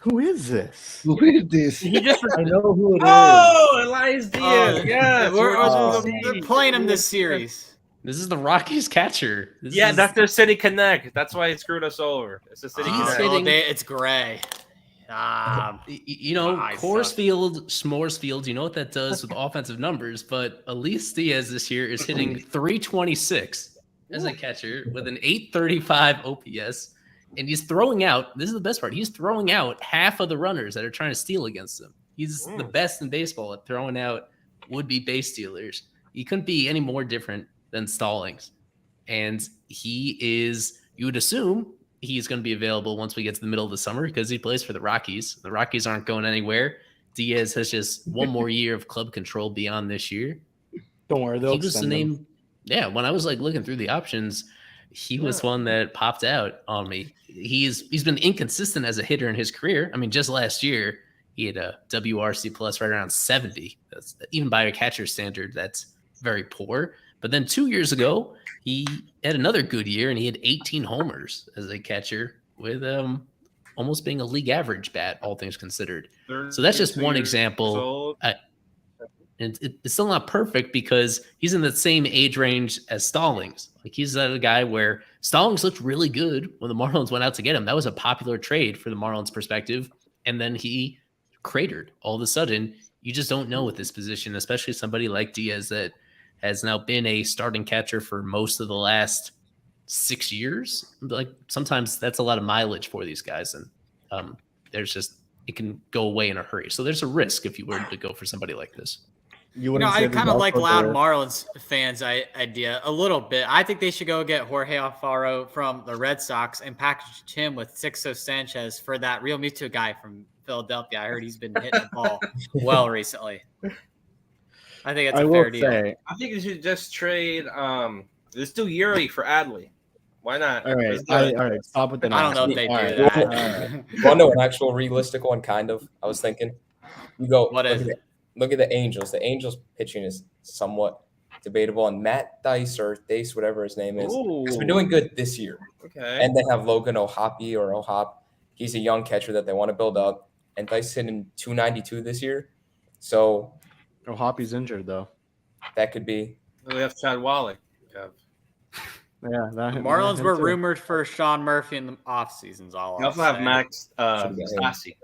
Speaker 5: Who is this?
Speaker 1: Who is this?
Speaker 2: He just
Speaker 8: I know who it is.
Speaker 2: Oh, Elias Diaz.
Speaker 4: Oh,
Speaker 2: yes,
Speaker 4: They're playing him this series.
Speaker 3: This is the Rockies catcher. This
Speaker 2: Yeah,
Speaker 3: is,
Speaker 2: that's their City Connect. That's why it screwed us over. It's the City
Speaker 3: He's
Speaker 2: Connect.
Speaker 3: hitting-
Speaker 4: It's gray.
Speaker 3: Coors
Speaker 4: sucks.
Speaker 3: Field, S'mores Field, you know what that does with offensive numbers, but Elias Diaz this year is hitting 326 as a catcher with an 835 OPS, and he's throwing out, this is the best part, he's throwing out half of the runners that are trying to steal against him. He's the best in baseball at throwing out would-be base stealers. He couldn't be any more different than Stallings. And he is, you would assume, he's going to be available once we get to the middle of the summer because he plays for the Rockies. The Rockies aren't going anywhere. Diaz has just one more year of club control beyond this year.
Speaker 5: Don't worry, they'll
Speaker 3: He was the
Speaker 5: extend him.
Speaker 3: name. Yeah, when I was like looking through the options, he was one that popped out on me. He's been inconsistent as a hitter in his career. I mean, just last year he had a WRC plus right around 70. That's even by a catcher standard, that's very poor. But then 2 years ago, he had another good year and he had 18 homers as a catcher with almost being a league average bat, all things considered. So that's just one example. And it's still not perfect because he's in the same age range as Stallings. Like he's a guy where Stallings looked really good when the Marlins went out to get him. That was a popular trade for the Marlins perspective. And then he cratered all of a sudden. You just don't know with this position, especially somebody like Diaz that has now been a starting catcher for most of the last 6 years. Like sometimes that's a lot of mileage for these guys. And it can go away in a hurry. So there's a risk if you were to go for somebody like this.
Speaker 4: I kind of like Loud Marlins fans' idea a little bit. I think they should go get Jorge Alfaro from the Red Sox and package him with Sixto Sanchez for that Real Muto guy from Philadelphia. I heard he's been hitting the ball well recently. I think it's a fair deal.
Speaker 2: I think you should just trade. Let's do Yuri for Adley. Why not?
Speaker 5: All right. Stop with the.
Speaker 4: I don't know if they do that.
Speaker 7: Well, no, an actual realistic one, kind of. I was thinking. You go.
Speaker 4: What is it?
Speaker 7: Look at the Angels. The Angels pitching is somewhat debatable, and Matt Dice or Dace, whatever his name is, has been doing good this year.
Speaker 2: Okay.
Speaker 7: And they have Logan Ohapi or Ohop. He's a young catcher that they want to build up, and Dice hitting 292 this year. So
Speaker 5: Ohapi's injured though.
Speaker 7: That could be.
Speaker 2: We have Chad Wallach.
Speaker 5: Yeah,
Speaker 4: the Marlins were rumored for Sean Murphy in the off seasons.
Speaker 2: We also have Max Stassi.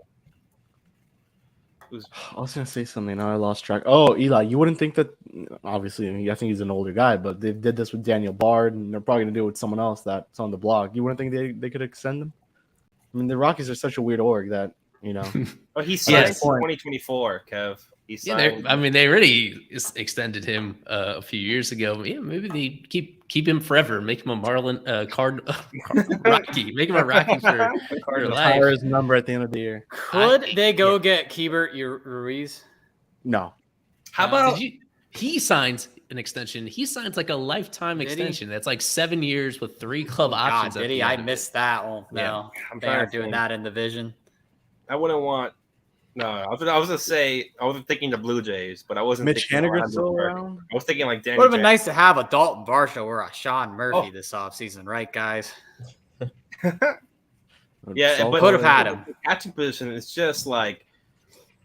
Speaker 5: I was gonna say something. Now I lost track. Oh, Eli, you wouldn't think that? Obviously, I think he's an older guy, but they did this with Daniel Bard, and they're probably gonna do it with someone else that's on the block. You wouldn't think they could extend him? I mean, the Rockies are such a weird org that
Speaker 2: Well, he signed 2024, Kev.
Speaker 3: They already extended him a few years ago. Yeah, maybe they keep him forever, make him a Marlin Rocky, make him a Rocky for life.
Speaker 5: His number at the end of the year.
Speaker 4: Could they go get Keibert Ruiz?
Speaker 5: No.
Speaker 2: How about
Speaker 3: he signs an extension? He signs like a lifetime extension. That's like 7 years with 3 club options.
Speaker 4: Did he? I missed that one. No, they aren't doing that in the division.
Speaker 2: I wouldn't want. No, I was gonna say I wasn't thinking the Blue Jays, but I wasn't.
Speaker 5: Mitch Haniger's still around.
Speaker 2: I was thinking like Danny.
Speaker 4: Would have been nice to have a Dalton Varsho or a Sean Murphy this offseason, right, guys?
Speaker 2: Yeah, but
Speaker 4: could have had him.
Speaker 2: The catching position is just like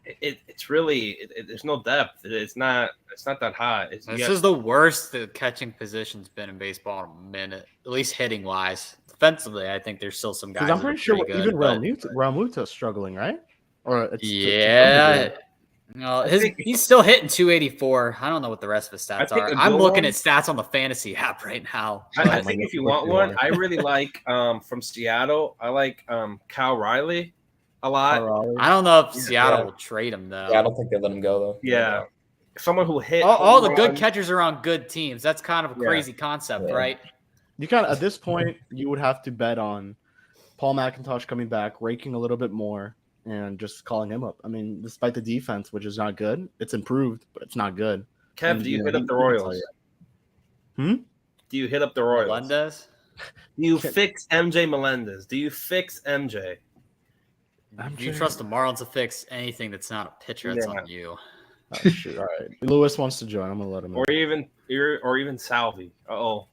Speaker 2: it's really there's no depth. It's not that high.
Speaker 4: This is the worst the catching position's been in baseball in a minute, at least hitting wise. Defensively, I think there's still some guys.
Speaker 5: I'm pretty sure even Realmuto's struggling, right? Or
Speaker 4: no, he's still hitting 284. I don't know what the rest of his stats are. I'm looking at stats on the fantasy app right now.
Speaker 2: I think if you want one, I really like from Seattle. I like Kyle Riley a lot.
Speaker 4: I don't know if Seattle will trade him though.
Speaker 7: Yeah, I don't think they let him go though.
Speaker 2: Yeah, someone who hit
Speaker 4: all the good catchers are on good teams. That's kind of a crazy concept, right?
Speaker 5: You kind of at this point you would have to bet on Paul McIntosh coming back, raking a little bit more. And just calling him up. I mean, despite the defense, which is not good, it's improved, but it's not good.
Speaker 2: Kev, do you hit up the Royals?
Speaker 5: Do
Speaker 2: you hit up the Royals?
Speaker 4: Melendez?
Speaker 2: Do you fix MJ Melendez? Do you fix MJ?
Speaker 4: Do you trust the Marlins to fix anything that's not a pitcher? That's on you.
Speaker 5: Oh, shoot. All right. Lewis wants to join. I'm gonna let him.
Speaker 2: Or even Salvi.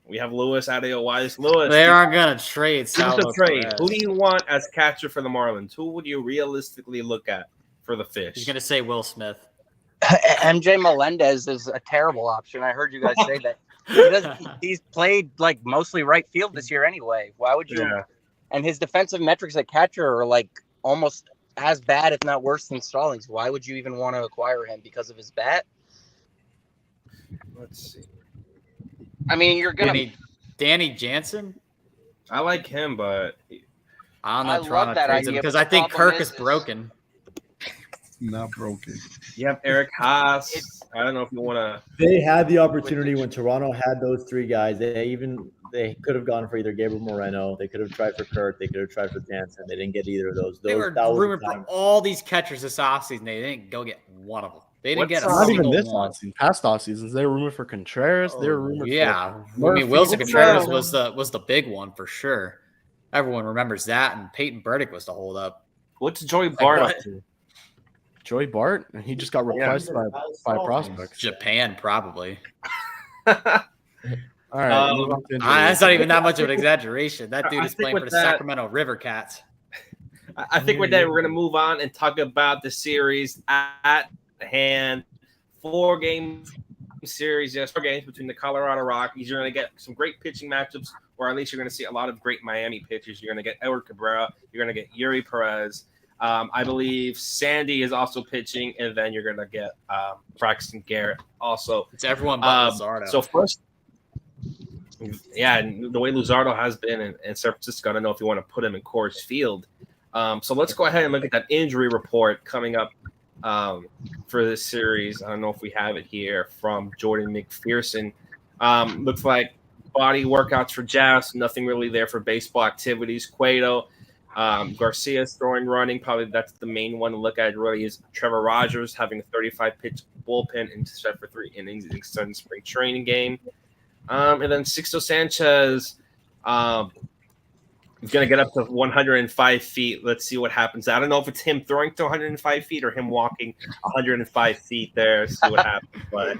Speaker 2: We have Lewis out of Wise. Lewis,
Speaker 4: they aren't gonna trade.
Speaker 2: Trade. Who do you want as catcher for the Marlins? Who would you realistically look at for the Fish?
Speaker 4: He's gonna say Will Smith.
Speaker 8: MJ Melendez is a terrible option. I heard you guys say that. He's played like mostly right field this year anyway. Why would you? Yeah. And his defensive metrics at catcher are like almost as bad, if not worse, than Stallings. Why would you even want to acquire him because of his bat?
Speaker 2: Let's see.
Speaker 8: I mean, you're gonna
Speaker 4: Danny Jansen.
Speaker 2: I like him, but
Speaker 4: I don't know. I love that idea because I think Kirk is broken.
Speaker 1: Not broken.
Speaker 2: You have Eric Haas. I don't know if you want to.
Speaker 6: They had the opportunity when Toronto had those 3 guys. They could have gone for either Gabriel Moreno. They could have tried for Kirk. They could have tried for Jansen. They didn't get either of those.
Speaker 4: They were rumored for all these catchers this offseason. They didn't go get one of them. They didn't get
Speaker 5: not even this offseason. Past off seasons, they were rumored for Contreras. They were rumored.
Speaker 4: Wilson Contreras was the big one for sure. Everyone remembers that, and Peyton Burdick was the holdup.
Speaker 2: What's Joey Bart up to?
Speaker 5: Joey Bart? He just got replaced by prospects.
Speaker 4: Japan, probably.
Speaker 5: All right.
Speaker 4: That's not even that much of an exaggeration. That dude is playing for the Sacramento River Cats.
Speaker 2: I think with that, we're going to move on and talk about the series at hand 4-game series, yes, 4 games between the Colorado Rockies. You're going to get some great pitching matchups, or at least you're going to see a lot of great Miami pitchers. You're going to get Edward Cabrera. You're going to get Yuri Perez. I believe Sandy is also pitching, and then you're going to get Braxton Garrett also.
Speaker 4: It's everyone but Luzardo.
Speaker 2: So first, yeah, and the way Luzardo has been in San Francisco, I don't know if you want to put him in Coors Field. So let's go ahead and look at that injury report coming up for this series. I don't know if we have it here from Jordan McPherson. Looks like body workouts for Jazz, nothing really there for baseball activities. Cueto, Garcia's throwing, running. Probably that's the main one to look at. Really is Trevor Rogers having a 35-pitch bullpen and set for 3 innings in the extended spring training game. And then Sixto Sanchez is going to get up to 105 feet. Let's see what happens. I don't know if it's him throwing to 105 feet or him walking 105 feet there. See what happens. But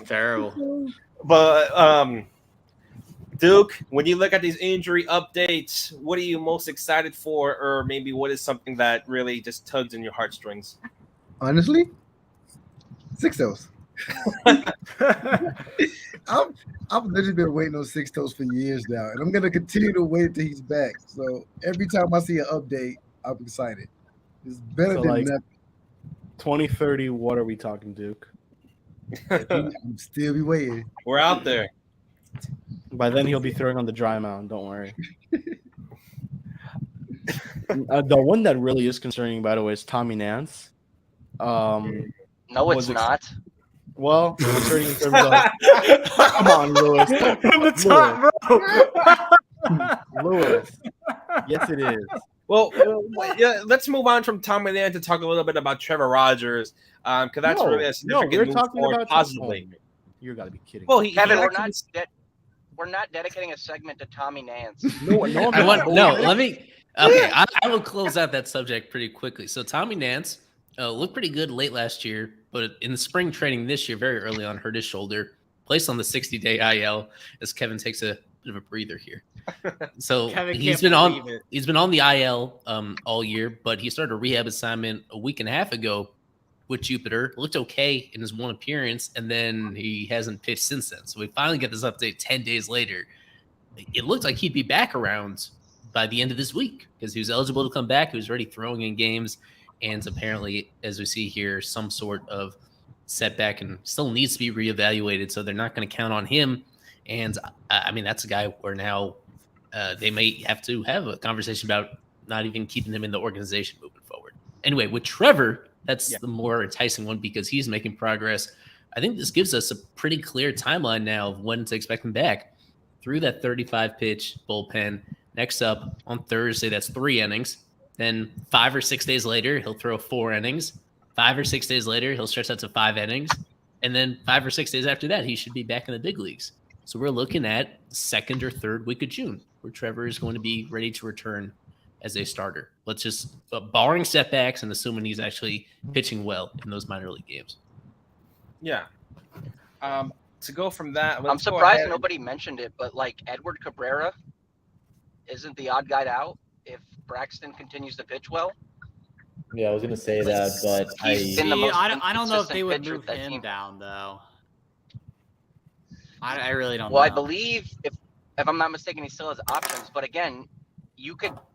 Speaker 4: terrible.
Speaker 2: But Duke, when you look at these injury updates, what are you most excited for, or maybe what is something that really just tugs in your heartstrings?
Speaker 1: Honestly, Sixtos. I've literally been waiting on Sixtos for years now, and I'm gonna continue to wait till he's back. So every time I see an update, I'm excited. It's better than nothing.
Speaker 5: 2030, what are we talking, Duke?
Speaker 1: I'm still be waiting.
Speaker 2: We're out there.
Speaker 5: By then, he'll be throwing on the dry mound. Don't worry. The one that really is concerning, by the way, is Tommy Nance.
Speaker 8: No, it's not.
Speaker 5: Well, concerning in terms of come on, Lewis.
Speaker 4: From the top, bro.
Speaker 5: Lewis. Yes, it is.
Speaker 2: Well, yeah, let's move on from Tommy Nance to talk a little bit about Trevor Rogers, because that's really a significant move forward positively.
Speaker 5: You got to be kidding.
Speaker 2: Well,
Speaker 8: Kevin, we're not dedicating a segment to Tommy Nance.
Speaker 3: Let me. Okay, I will close out that subject pretty quickly. So Tommy Nance looked pretty good late last year, but in the spring training this year, very early on, hurt his shoulder, placed on the 60-day IL as Kevin takes a bit of a breather here. So he's been on the IL all year, but he started a rehab assignment a week and a half ago with Jupiter. Looked okay in his one appearance, and then he hasn't pitched since then. So we finally get this update 10 days later. It looked like he'd be back around by the end of this week because he was eligible to come back. He was already throwing in games, and apparently, as we see here, some sort of setback and still needs to be reevaluated. So they're not going to count on him. And I mean, that's a guy where now they may have to have a conversation about not even keeping him in the organization moving forward. Anyway, with Trevor, that's the more enticing one because he's making progress. I think this gives us a pretty clear timeline now of when to expect him back through that 35-pitch bullpen. Next up on Thursday, that's 3 innings. Then 5 or 6 days later, he'll throw 4 innings. 5 or 6 days later, he'll stretch out to 5 innings. And then 5 or 6 days after that, he should be back in the big leagues. So we're looking at the 2nd or 3rd week of June where Trevor is going to be ready to return as a starter. Let's just, barring setbacks and assuming he's actually pitching well in those minor league games.
Speaker 2: Yeah. To go from that,
Speaker 8: I'm surprised nobody mentioned it, but like Edward Cabrera isn't the odd guy out if Braxton continues to pitch well.
Speaker 6: Yeah, I was going to say that, but
Speaker 4: I don't know if they would move him down though. I really don't know.
Speaker 8: Well, I believe if I'm not mistaken, he still has options. But again,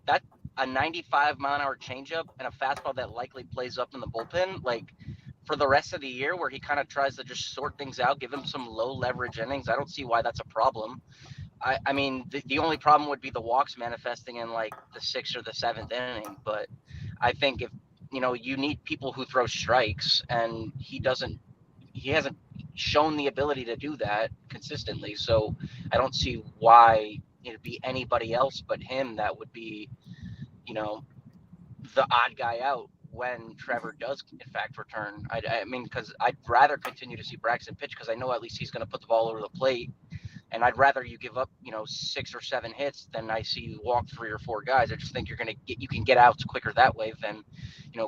Speaker 8: that a 95-mile-an-hour changeup and a fastball that likely plays up in the bullpen, like for the rest of the year, where he kind of tries to just sort things out, give him some low leverage innings. I don't see why that's a problem. I mean, the only problem would be the walks manifesting in like the 6th or the 7th inning. But I think if you need people who throw strikes, and he hasn't shown the ability to do that consistently. So I don't see why it'd be anybody else but him that would be, the odd guy out when Trevor does in fact return. I mean, because I'd rather continue to see Braxton pitch because I know at least he's going to put the ball over the plate. And I'd rather you give up, 6 or 7 hits than I see you walk 3 or 4 guys. I just think you can get outs quicker that way than,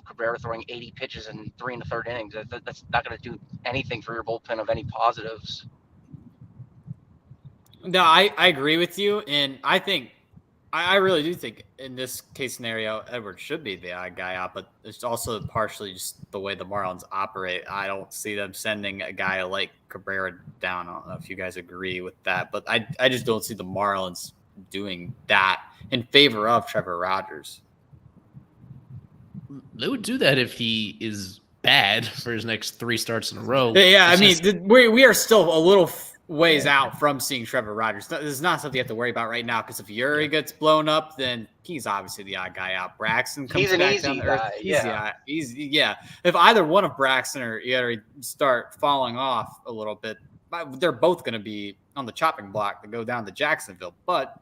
Speaker 8: Cabrera throwing 80 pitches in 3 1/3 innings. That's not going to do anything for your bullpen of any positives.
Speaker 4: No, I agree with you, and I think I really do think in this case scenario, Edwards should be the odd guy out, but it's also partially just the way the Marlins operate. I don't see them sending a guy like Cabrera down. I don't know if you guys agree with that, but I just don't see the Marlins doing that in favor of Trevor Rogers.
Speaker 3: They would do that if he is bad for his next 3 starts in a row.
Speaker 4: Yeah, I mean, we are still a little ways out from seeing Trevor Rogers. This is not something you have to worry about right now because if Yuri gets blown up, then he's obviously the odd guy out. Braxton comes back down to earth. Yeah. If either one of Braxton or Yuri start falling off a little bit, they're both going to be on the chopping block to go down to Jacksonville. But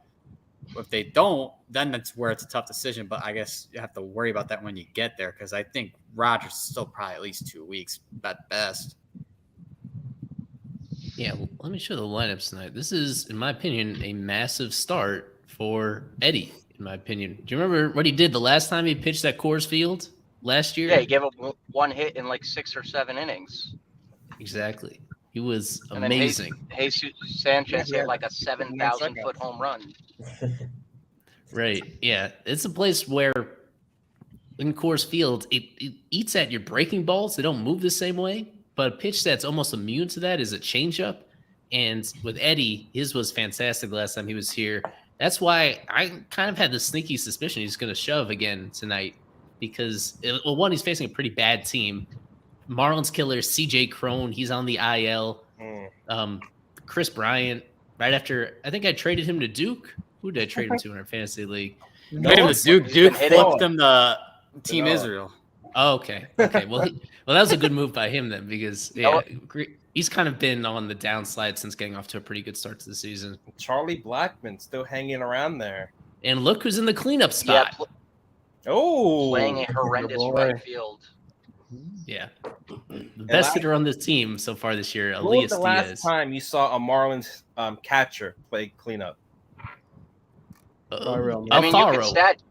Speaker 4: if they don't, then that's where it's a tough decision. But I guess you have to worry about that when you get there because I think Rogers is still probably at least 2 weeks at best.
Speaker 3: Yeah, let me show the lineups tonight. This is, in my opinion, a massive start for Eddie, in my opinion. Do you remember what he did the last time he pitched at Coors Field last year?
Speaker 8: Yeah, he gave up 1 hit in like 6 or 7 innings.
Speaker 3: Exactly. He was
Speaker 8: And
Speaker 3: amazing.
Speaker 8: then Jesus Sanchez hit like a 7,000-foot home run.
Speaker 3: Right. Yeah. It's a place where in Coors Field, it eats at your breaking balls. They don't move the same way. But a pitch that's almost immune to that is a changeup. And with Eddie, his was fantastic the last time he was here. That's why I kind of had the sneaky suspicion he's going to shove again tonight because, well, one, he's facing a pretty bad team. Marlins killer CJ Crone, he's on the IL. Chris Bryant, right after, I think I traded him to Duke. Who did I trade him to in our fantasy league?
Speaker 4: Duke flipped him to Team Israel.
Speaker 3: Oh, okay. Well, that was a good move by him then, because he's kind of been on the downslide since getting off to a pretty good start to the season.
Speaker 2: Charlie Blackmon still hanging around there,
Speaker 3: and look who's in the cleanup spot.
Speaker 8: Playing a horrendous right field.
Speaker 3: Yeah, the best hitter on this team so far this year, Elias
Speaker 2: When was the
Speaker 3: Diaz.
Speaker 2: last time you saw a Marlins catcher play cleanup?
Speaker 8: I mean,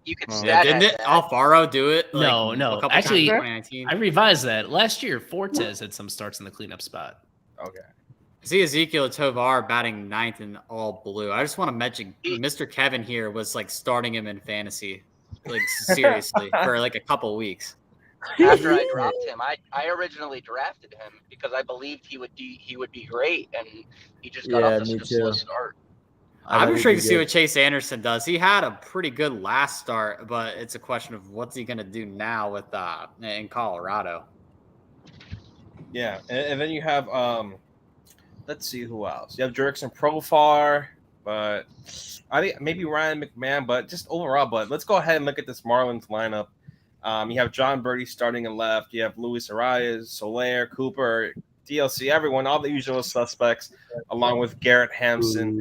Speaker 8: you could stat.
Speaker 4: Didn't Alfaro do it?
Speaker 3: No. Actually,
Speaker 4: I
Speaker 3: revised that. Last year, Fortes had some starts in the cleanup spot.
Speaker 2: Okay.
Speaker 4: I see Ezekiel Tovar batting 9th in all blue. I just want to mention Mr. Kevin here was like starting him in fantasy, like seriously, for like a couple weeks.
Speaker 8: After I dropped him, I originally drafted him because I believed he would be great, and he just got off to a slow start.
Speaker 4: I'm intrigued to see what Chase Anderson does. He had a pretty good last start, but it's a question of what's he going to do now with in Colorado.
Speaker 2: Yeah, and then you have let's see who else. You have Jurickson Profar, but I think maybe Ryan McMahon, but just overall. But let's go ahead and look at this Marlins lineup. You have John Birdie starting in left. You have Luis Arias, Soler, Cooper, DLC, everyone, all the usual suspects, along with Garrett Hampson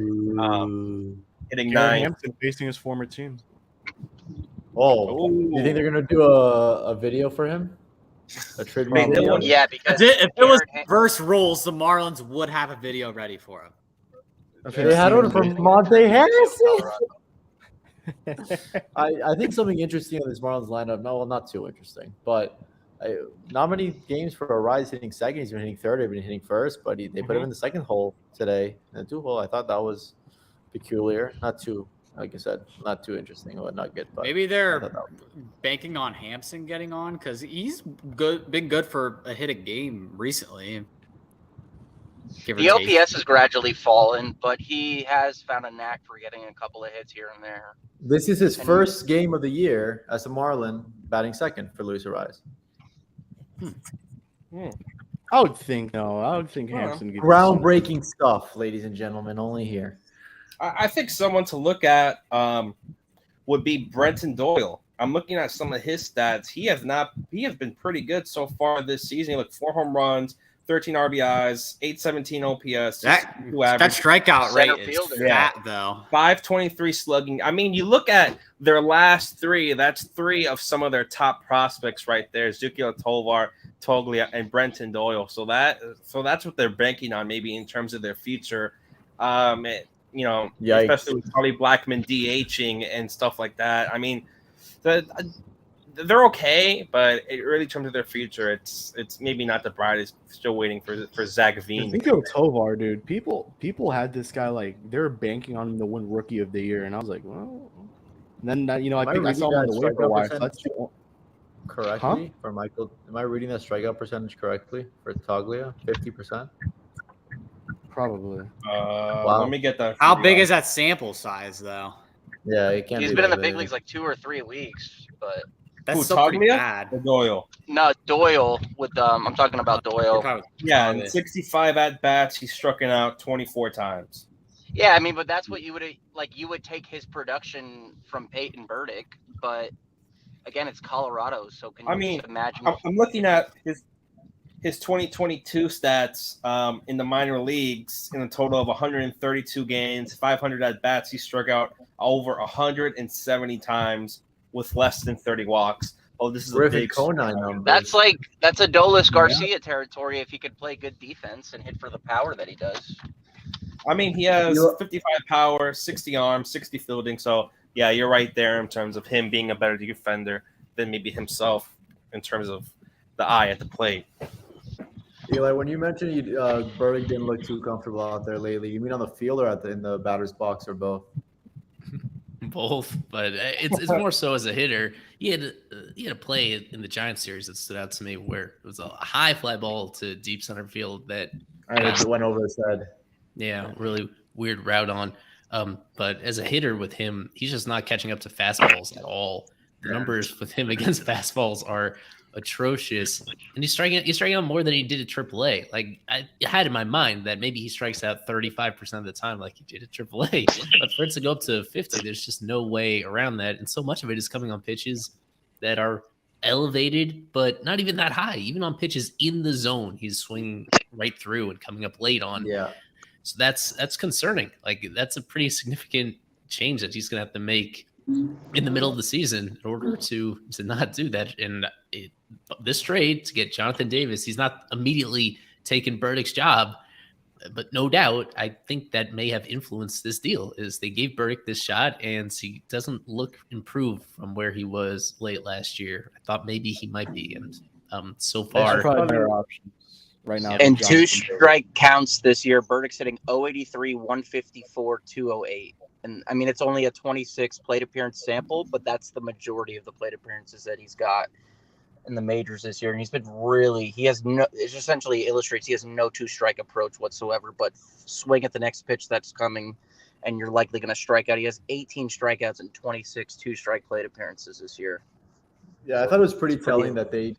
Speaker 2: hitting
Speaker 5: Garrett
Speaker 2: 9.
Speaker 5: Hampson facing his former team.
Speaker 6: Oh, you think they're gonna do a video for him? A tribute video?
Speaker 8: Yeah, because
Speaker 4: if it was reverse rules, the Marlins would have a video ready for him.
Speaker 6: They had one from Monte Harrison. I think something interesting on this Marlins lineup. No, well, not too interesting, but not many games for Arias hitting second. He's been hitting third. They've been hitting first, but they put him in the second hole today. In the 2-hole, I thought that was peculiar. Not too, like I said, not too interesting or not good. But
Speaker 4: maybe they're banking on Hampson getting on because he's been good for a hit a game recently.
Speaker 8: The OPS has gradually fallen, but he has found a knack for getting a couple of hits here and there.
Speaker 6: This is his first game of the year as a Marlin batting second for Luis Arias.
Speaker 5: I would think Hampson gets
Speaker 6: groundbreaking stuff, ladies and gentlemen, only here.
Speaker 2: I think someone to look at would be Brenton Doyle. I'm looking at some of his stats. He has been pretty good so far this season. Like 4 home runs, 13 RBIs, 817 OPS.
Speaker 4: That strikeout rate is fat, though.
Speaker 2: 523 slugging. I mean, you look at their last 3. That's 3 of some of their top prospects right there: Ezekiel Tovar, Toglia, and Brenton Doyle. So that's what they're banking on, maybe in terms of their future. Especially with Charlie Blackmon DHing and stuff like that. I mean, they're okay, but it really, in terms of their future, it's maybe not the brightest. Still waiting for Zach Veen.
Speaker 5: I think of Tovar, dude. People had this guy like they were banking on him to win Rookie of the Year, and I was like, well, And then I
Speaker 6: Am I
Speaker 5: think I
Speaker 6: reading
Speaker 5: saw him on
Speaker 6: that
Speaker 5: the waiver
Speaker 6: strikeout
Speaker 5: wire.
Speaker 6: percentage correctly for Michael? Am I reading that strikeout percentage correctly for Toglia? 50%.
Speaker 5: Probably.
Speaker 2: Let me get that.
Speaker 4: How big is that sample size, though?
Speaker 6: Yeah, it can't
Speaker 8: He's
Speaker 6: be
Speaker 8: been in
Speaker 6: that
Speaker 8: the big
Speaker 6: big.
Speaker 8: leagues like 2 or 3 weeks, but
Speaker 4: That's
Speaker 2: Who,
Speaker 4: still pretty
Speaker 2: Toglia
Speaker 4: bad.
Speaker 2: or Doyle?
Speaker 8: no, Doyle with I'm talking about
Speaker 4: We're
Speaker 8: Doyle.
Speaker 4: talking
Speaker 2: Yeah,
Speaker 4: Toglia.
Speaker 2: in 65 at bats, he's struck out 24 times.
Speaker 8: Yeah, I mean, but that's what you would like. You would take his production from Peyton Burdick, but again, it's Colorado, so can you just imagine?
Speaker 2: I'm looking at his 2022 stats in the minor leagues in a total of 132 games, 500 at bats. He struck out over 170 times with less than 30 walks. Oh, this is a
Speaker 6: Terrific
Speaker 2: big
Speaker 6: Conine numbers.
Speaker 8: That's Adolis Garcia territory if he could play good defense and hit for the power that he does.
Speaker 2: I mean, he has 55 power, 60 arm, 60 fielding. So, yeah, you're right there in terms of him being a better defender than maybe himself in terms of the eye at the plate.
Speaker 6: Eli, when you mentioned Burdick didn't look too comfortable out there lately, you mean on the field or in the batter's box or both?
Speaker 3: Both, but it's more so as a hitter. He had a play in the Giants series that stood out to me where it was a high fly ball to deep center field that
Speaker 6: it went over his head.
Speaker 3: Yeah, really weird route on. But as a hitter with him, he's just not catching up to fastballs at all. The numbers with him against fastballs are atrocious, and he's striking out more than he did at AAA. Like I had in my mind that maybe he strikes out 35% of the time, like he did at AAA. But for it to go up to 50, there's just no way around that. And so much of it is coming on pitches that are elevated, but not even that high. Even on pitches in the zone, he's swinging right through and coming up late on.
Speaker 6: Yeah.
Speaker 3: So that's concerning. Like that's a pretty significant change that he's going to have to make in the middle of the season in order to not do that. And this trade to get Jonathan Davis, he's not immediately taken Burdick's job, but no doubt, I think that may have influenced this deal. Is they gave Burdick this shot, and he doesn't look improved from where he was late last year. I thought maybe he might be, and so far,
Speaker 5: probably better options right now.
Speaker 8: And 2 strike counts this year. Burdick's hitting 083, 154, 208. And I mean, it's only a 26 plate appearance sample, but that's the majority of the plate appearances that he's got in the majors this year. And he's been it essentially illustrates he has no 2-strike approach whatsoever, but swing at the next pitch that's coming and you're likely going to strike out. He has 18 strikeouts and 26 2-strike plate appearances this year.
Speaker 6: Yeah, I thought it was pretty telling that they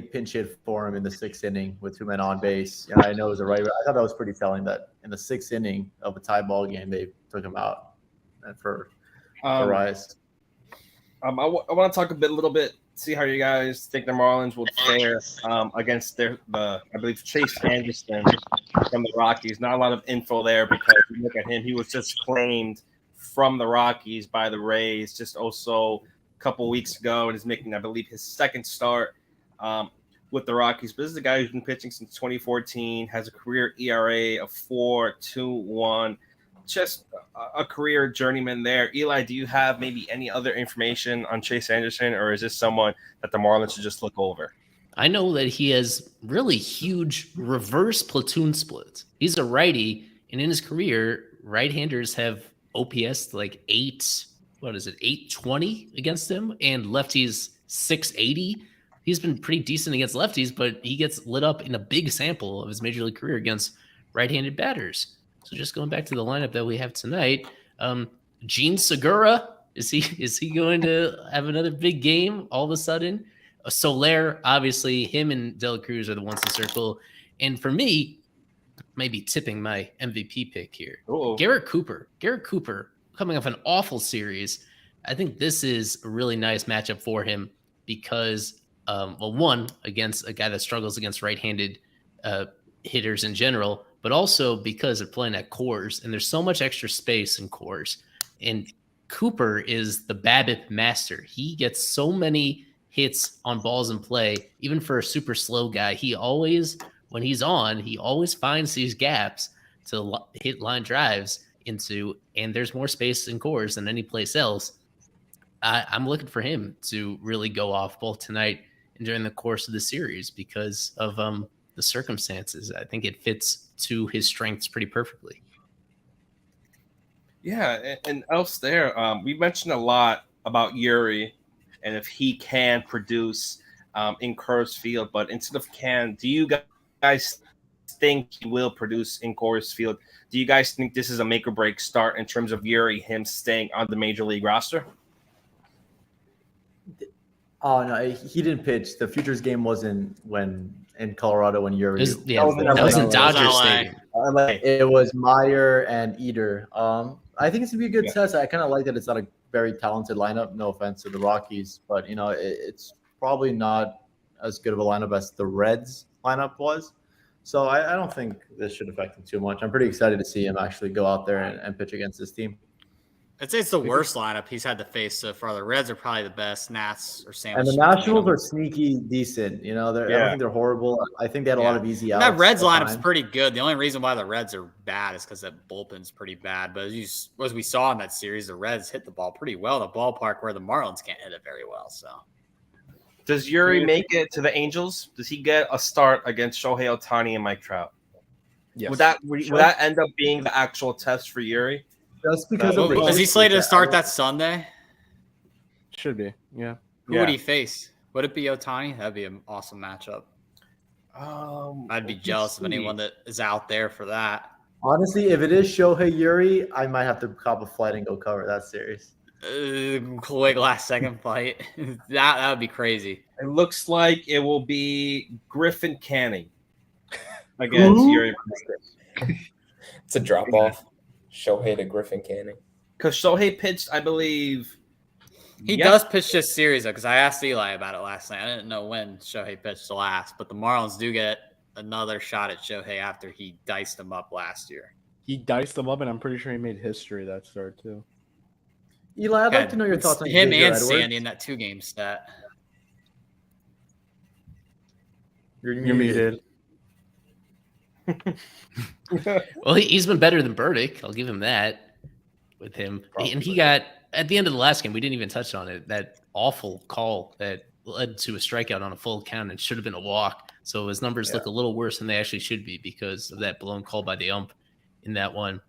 Speaker 6: pinch hit for him in the 6th inning with 2 men on base. And I know it was a right. I thought that was pretty telling that in the 6th inning of a tie ball game, they took him out for Rise.
Speaker 2: I want to talk a little bit, see how you guys think the Marlins will fare against I believe Chase Anderson from the Rockies. Not a lot of info there because you look at him, he was just claimed from the Rockies by the Rays just also a couple weeks ago and is making, I believe, his 2nd start with the Rockies. But this is a guy who's been pitching since 2014, has a career ERA of 4.21, just a career journeyman there. Eli, do you have maybe any other information on Chase Anderson, or is this someone that the Marlins should just look over?
Speaker 3: I know that he has really huge reverse platoon splits. He's a righty, and in his career, right-handers have OPS like 820 against him, and lefties 680. He's been pretty decent against lefties, but he gets lit up in a big sample of his major league career against right-handed batters. So just going back to the lineup that we have tonight, Gene Segura, is he going to have another big game all of a sudden? Soler, obviously, him and De La Cruz are the ones to circle. And for me, maybe tipping my MVP pick here.
Speaker 2: Uh-oh.
Speaker 3: Garrett Cooper, coming off an awful series. I think this is a really nice matchup for him because, one, against a guy that struggles against right-handed hitters in general, but also because they're playing at Coors, and there's so much extra space in Coors. And Cooper is the BABIP master. He gets so many hits on balls in play, even for a super slow guy. When he's on, he always finds these gaps to hit line drives into, and there's more space in Coors than any place else. I'm looking for him to really go off both tonight and during the course of the series because of the circumstances. I think it fits to his strengths pretty perfectly.
Speaker 2: Yeah, and else there, we mentioned a lot about Yuri and if he can produce in Coors Field, but instead of can, do you guys think he will produce in Coors Field? Do you guys think this is a make or break start in terms of Yuri, him staying on the major league roster?
Speaker 6: Oh no, he didn't pitch. The Futures game wasn't when in Colorado when Yuri.
Speaker 3: That was in Dodger
Speaker 4: LA.
Speaker 3: Stadium.
Speaker 6: It was Meyer and Eder. I think it's gonna be a good test. I kind of like that it's not a very talented lineup. No offense to the Rockies, but it's probably not as good of a lineup as the Reds lineup was. So I don't think this should affect him too much. I'm pretty excited to see him actually go out there and pitch against this team.
Speaker 4: I'd say it's the worst lineup he's had to face so far. The Reds are probably the best. Nats or Sandwich.
Speaker 6: And the Nationals are sneaky decent. I don't think they're horrible. I think they had a lot of easy outs.
Speaker 4: That Reds lineup's pretty good. The only reason why the Reds are bad is because that bullpen's pretty bad. But as we saw in that series, the Reds hit the ball pretty well in a ballpark where the Marlins can't hit it very well. So,
Speaker 2: does Yuri make it to the Angels? Does he get a start against Shohei Ohtani and Mike Trout?
Speaker 5: Yes.
Speaker 2: Would that end up being the actual test for Yuri?
Speaker 6: Just because
Speaker 4: is he slated to start that Sunday?
Speaker 5: Should be, yeah.
Speaker 4: Who would he face? Would it be Ohtani? That'd be an awesome matchup. I'd be jealous of anyone that is out there for that.
Speaker 6: Honestly, if it is Shohei Yuri, I might have to cop a flight and go cover that series.
Speaker 4: Quick last second fight. that would be crazy.
Speaker 2: It looks like it will be Griffin Canning against Yuri.
Speaker 7: It's a drop off. Shohei to Griffin Canning.
Speaker 2: Because Shohei pitched, I believe.
Speaker 4: He does pitch this series, though, because I asked Eli about it last night. I didn't know when Shohei pitched the last, but the Marlins do get another shot at Shohei after he diced him up last year.
Speaker 5: He diced them up, and I'm pretty sure he made history that start, too.
Speaker 6: Eli, I'd like to know your thoughts on
Speaker 4: him
Speaker 6: Xavier
Speaker 4: and
Speaker 6: Edwards.
Speaker 4: Sandy in that 2-game stat.
Speaker 5: You're muted.
Speaker 3: Well, he's been better than Burdick. I'll give him that with him. Probably. And he got, at the end of the last game, we didn't even touch on it, that awful call that led to a strikeout on a full count and should have been a walk. So his numbers look a little worse than they actually should be because of that blown call by the ump in that one.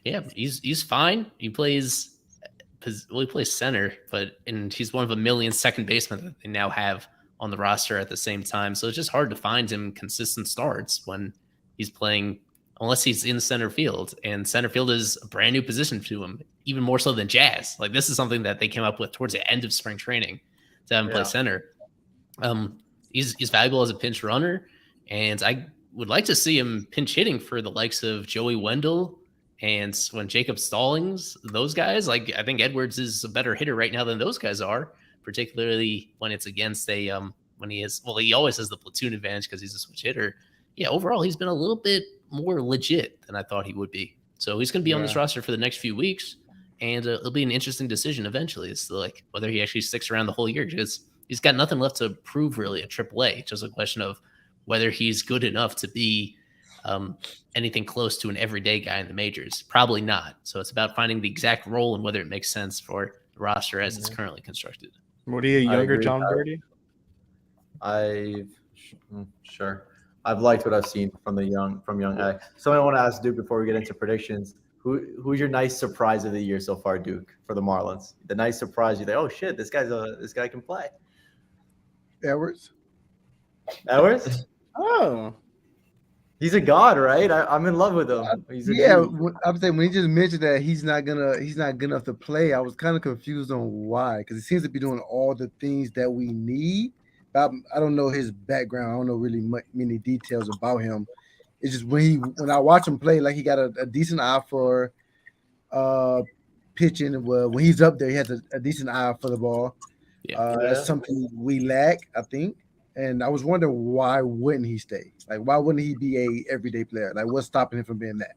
Speaker 3: Yeah, he's fine. He plays center, and he's one of a million second basemen that they now have on the roster at the same time. So it's just hard to find him consistent starts when he's playing, unless he's in center field. And center field is a brand new position to him, even more so than Jazz. Like, this is something that they came up with towards the end of spring training to have him play center. He's valuable as a pinch runner, and I would like to see him pinch hitting for the likes of Joey Wendell and when Jacob Stallings, those guys. Like, I think Edwards is a better hitter right now than those guys are, particularly when it's against he always has the platoon advantage because he's a switch hitter. Yeah, overall, he's been a little bit more legit than I thought he would be. So he's going to be on this roster for the next few weeks, and it'll be an interesting decision eventually. It's like whether he actually sticks around the whole year, because he's got nothing left to prove really at AAA. It's just a question of whether he's good enough to be anything close to an everyday guy in the majors. Probably not. So it's about finding the exact role and whether it makes sense for the roster as it's currently constructed.
Speaker 5: What are you, younger John Birdie?
Speaker 6: Sure. I've liked what I've seen from young guy. So I want to ask Duke before we get into predictions. Who's your nice surprise of the year so far, Duke, for the Marlins? The nice surprise, you're like, oh shit, this guy can play.
Speaker 1: Edwards.
Speaker 5: Oh,
Speaker 6: he's a god, right? I'm in love with him.
Speaker 1: I'm saying when he just mentioned that he's not good enough to play, I was kind of confused on why, because he seems to be doing all the things that we need. But I don't know his background. I don't know really many details about him. It's just when I watch him play, like, he got a decent eye for pitching. Well, when he's up there, he has a decent eye for the ball. That's something we lack, I think. And I was wondering, why wouldn't he stay? Like, why wouldn't he be a everyday player? Like, what's stopping him from being that?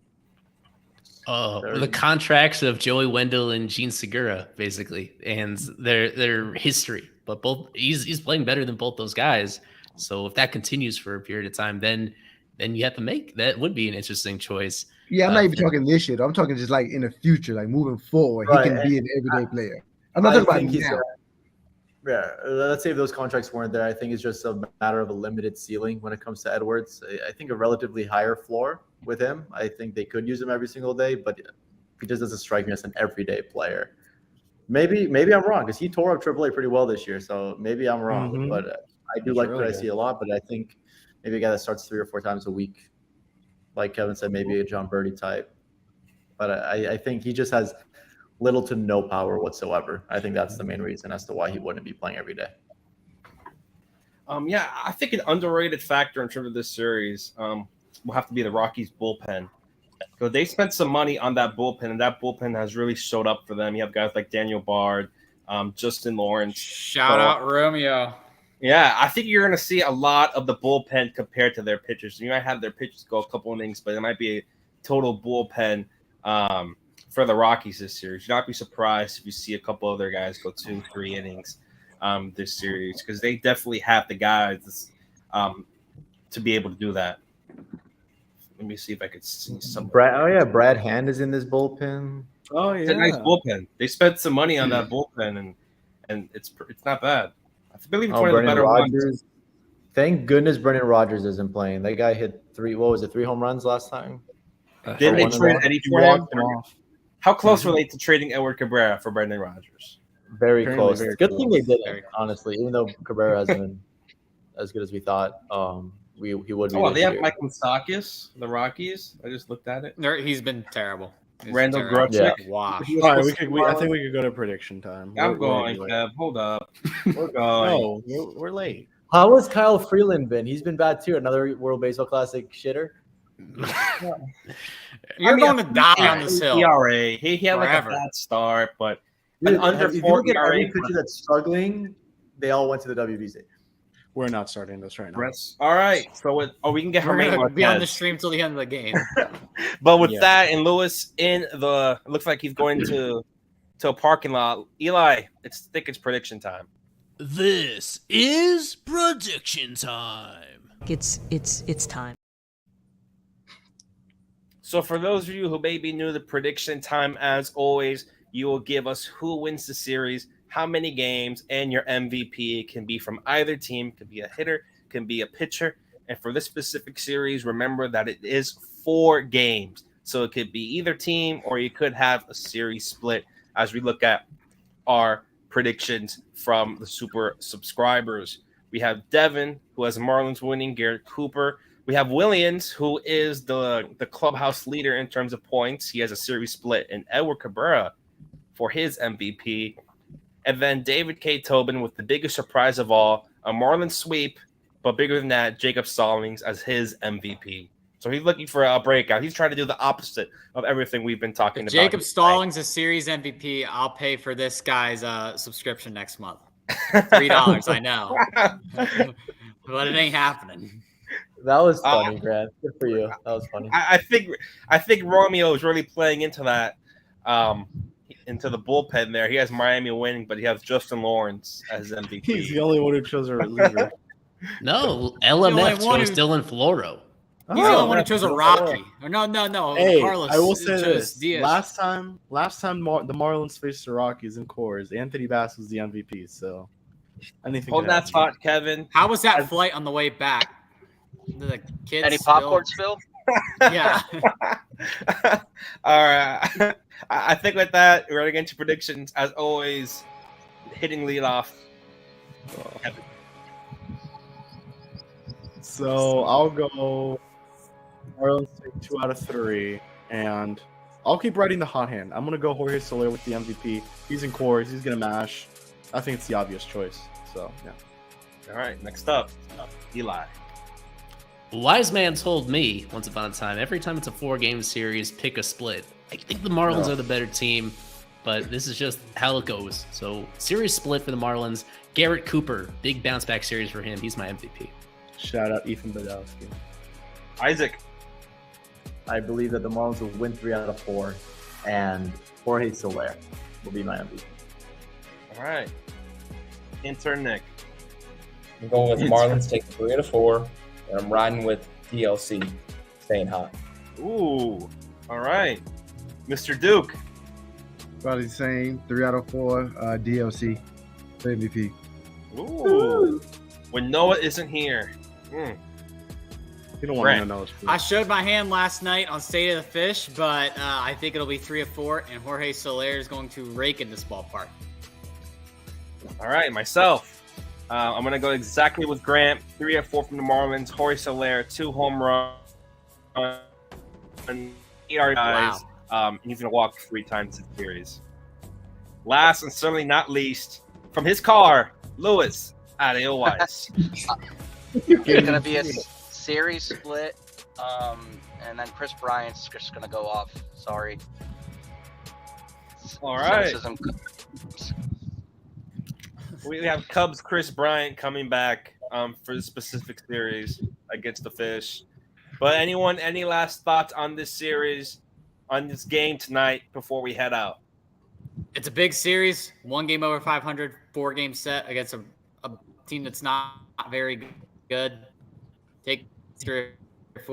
Speaker 3: The contracts of Joey Wendell and Gene Segura, basically, and their history. But he's playing better than both those guys. So if that continues for a period of time, then you have to make that would be an interesting choice.
Speaker 1: Yeah, I'm not even talking this year. I'm talking just like in the future, like moving forward, he can be an everyday player. I'm not talking about now.
Speaker 6: Let's say if those contracts weren't there, I think it's just a matter of a limited ceiling when it comes to Edwards. I think a relatively higher floor with him. I think they could use him every single day, but He just doesn't strike me as an everyday player. Maybe I'm wrong because he tore up AAA pretty well this year. So maybe I'm wrong, but I do like what I see a lot. But I think maybe a guy that starts 3 or 4 times a week, like Kevin said, maybe a John Birdie type. But I think he just has little to no power whatsoever. I think that's the main reason as to why he wouldn't be playing every day.
Speaker 2: Yeah, I think an underrated factor in terms of this series will have to be the Rockies bullpen. So they spent some money on that bullpen, and that bullpen has really showed up for them. You have guys like Daniel Bard, Justin Lawrence.
Speaker 4: Shout out Romeo.
Speaker 2: Yeah, I think you're going to see a lot of the bullpen compared to their pitchers. You might have their pitchers go a couple innings, but it might be a total bullpen for the Rockies this series. You'd not be surprised if you see a couple of their guys go 2-3 innings this series, because they definitely have the guys to be able to do that. Let me see if I could see some.
Speaker 6: Brad Hand is in this bullpen.
Speaker 5: Oh yeah,
Speaker 2: it's a nice bullpen. They spent some money on that bullpen, and it's not bad. I believe it's one of the better ones.
Speaker 6: Thank goodness Brendan Rodgers isn't playing. That guy hit 3 home runs last time?
Speaker 2: Didn't they trade Eddie for him? How close were they to trading Edward Cabrera for Brendan Rodgers?
Speaker 6: Very close. Good thing they didn't, honestly, even though Cabrera hasn't been as good as we thought. He would be.
Speaker 2: Oh, they have Mike Moustakas, the Rockies. I just looked at it.
Speaker 4: He's been terrible.
Speaker 2: Randall Grutchick.
Speaker 4: Wow.
Speaker 5: All right, I think we could go to prediction time.
Speaker 2: I'm going, Kev. Hold up. We're going.
Speaker 5: No, we're late.
Speaker 6: How has Kyle Freeland been? He's been bad too. Another World Baseball Classic shitter.
Speaker 4: You're going to die on this hill.
Speaker 2: ERA. He had like a bad start, but
Speaker 6: Dude,
Speaker 2: an under 4 ERA.
Speaker 6: Every pitcher that's struggling, they all went to the WBC.
Speaker 5: We're not starting this right now.
Speaker 2: All right. So we can get
Speaker 4: We're
Speaker 2: Hermano
Speaker 4: going to be on the
Speaker 2: Marquez.
Speaker 4: stream till the end of the game.
Speaker 2: But with that and Lewis it looks like he's going to a parking lot. Eli, I think it's prediction time.
Speaker 9: This is prediction time.
Speaker 10: It's time.
Speaker 2: So for those of you who may be new to the prediction time, as always, you will give us who wins the series, how many games, and your MVP. It can be from either team, can be a hitter, can be a pitcher. And for this specific series, remember that it is 4 games. So it could be either team, or you could have a series split as we look at our predictions from the super subscribers. We have Devin, who has Marlins winning, Garrett Cooper. We have Williams, who is the clubhouse leader in terms of points. He has a series split, and Edward Cabrera for his MVP. And then David K. Tobin with the biggest surprise of all, a Marlins sweep, but bigger than that, Jacob Stallings as his MVP. So he's looking for a breakout. He's trying to do the opposite of everything we've been talking about.
Speaker 4: Jacob Stallings is series MVP. I'll pay for this guy's subscription next month. $3, I know. But it ain't happening.
Speaker 6: That was funny, Grant. Good for you. That was funny.
Speaker 2: I think Romeo is really playing into that, into the bullpen there. He has Miami winning, but he has Justin Lawrence as MVP.
Speaker 5: He's the only one who chose a reliever.
Speaker 3: No, LMF chose Dylan Floro.
Speaker 4: He's the only one who chose a Rocky. No.
Speaker 5: Hey,
Speaker 4: Carlos.
Speaker 5: I will say this:
Speaker 4: Diaz.
Speaker 5: last time the Marlins faced the Rockies in Coors, Anthony Bass was the MVP. So anything.
Speaker 2: Hold that thought, Kevin.
Speaker 4: How was that flight on the way back? The kids
Speaker 8: Any popcorn spilled?
Speaker 4: Yeah.
Speaker 2: All right. I think with that, we're going to get into predictions. As always, hitting lead off. Kevin.
Speaker 5: So I'll go Marlins take 2 out of 3, and I'll keep riding the hot hand. I'm going to go Jorge Soler with the MVP. He's in Coors. He's going to mash. I think it's the obvious choice. So, yeah.
Speaker 2: All right. Next up, Eli.
Speaker 3: Wise man told me once upon a time, every time it's a 4-game series, pick a split. I think the Marlins are the better team, but this is just how it goes. So series split for the Marlins. Garrett Cooper, big bounce back series for him. He's my MVP.
Speaker 5: Shout out Ethan Badowski.
Speaker 2: Isaac.
Speaker 6: I believe that the Marlins will win 3 out of 4, and Jorge Soler will be my MVP.
Speaker 2: All right. Intern Nick.
Speaker 7: I'm going with Marlins taking 3 out of 4, and I'm riding with DLC staying hot.
Speaker 2: Ooh. All right. Mr. Duke.
Speaker 1: Probably the same. 3 out of 4. DLC for MVP.
Speaker 2: Ooh. When Noah isn't here.
Speaker 5: You don't want
Speaker 2: Grant.
Speaker 5: to know.
Speaker 4: I showed my hand last night on State of the Fish, but I think it'll be 3 of 4, and Jorge Soler is going to rake in this ballpark.
Speaker 2: All right, myself. I'm going to go exactly with Grant. 3 of 4 from the Marlins. Jorge Soler, 2 home runs. 8 RBIs. He's going to walk 3 times this series. Last and certainly not least, from his car, Luis Adeoyes.
Speaker 8: It's going to be a series split, and then Chris Bryant's just going to go off. Sorry.
Speaker 2: All right.
Speaker 8: Cynicism.
Speaker 2: We have Cubs Chris Bryant coming back for the specific series against the Fish. But any last thoughts on this series, on this game tonight before we head out?
Speaker 4: It's a big series. 1 game over 500, 4-game set against a team that's not very good. Take 3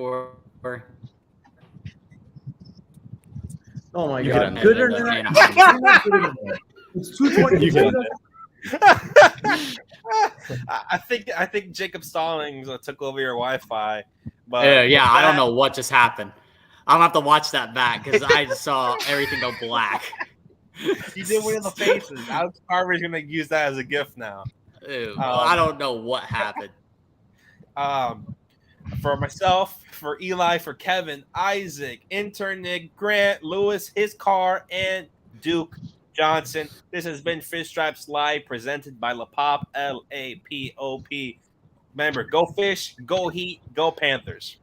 Speaker 4: or 4.
Speaker 6: Oh my
Speaker 5: You
Speaker 6: god!
Speaker 5: get
Speaker 6: Good
Speaker 4: it.
Speaker 6: internet. It's 220.
Speaker 5: You get
Speaker 2: I think Jacob Stallings took over your Wi-Fi. But
Speaker 4: Yeah, I don't know what just happened. I'm going to have to watch that back because I just saw everything go black.
Speaker 2: He did win in the faces. Alex Carver's going to use that as a gift now.
Speaker 4: Ew, I don't know what happened.
Speaker 2: For myself, for Eli, for Kevin, Isaac, intern Nick, Grant, Lewis, his car, and Duke Johnson. This has been Fish Stripes Live, presented by La Pop, LAPOP. Remember, go Fish, go Heat, go Panthers.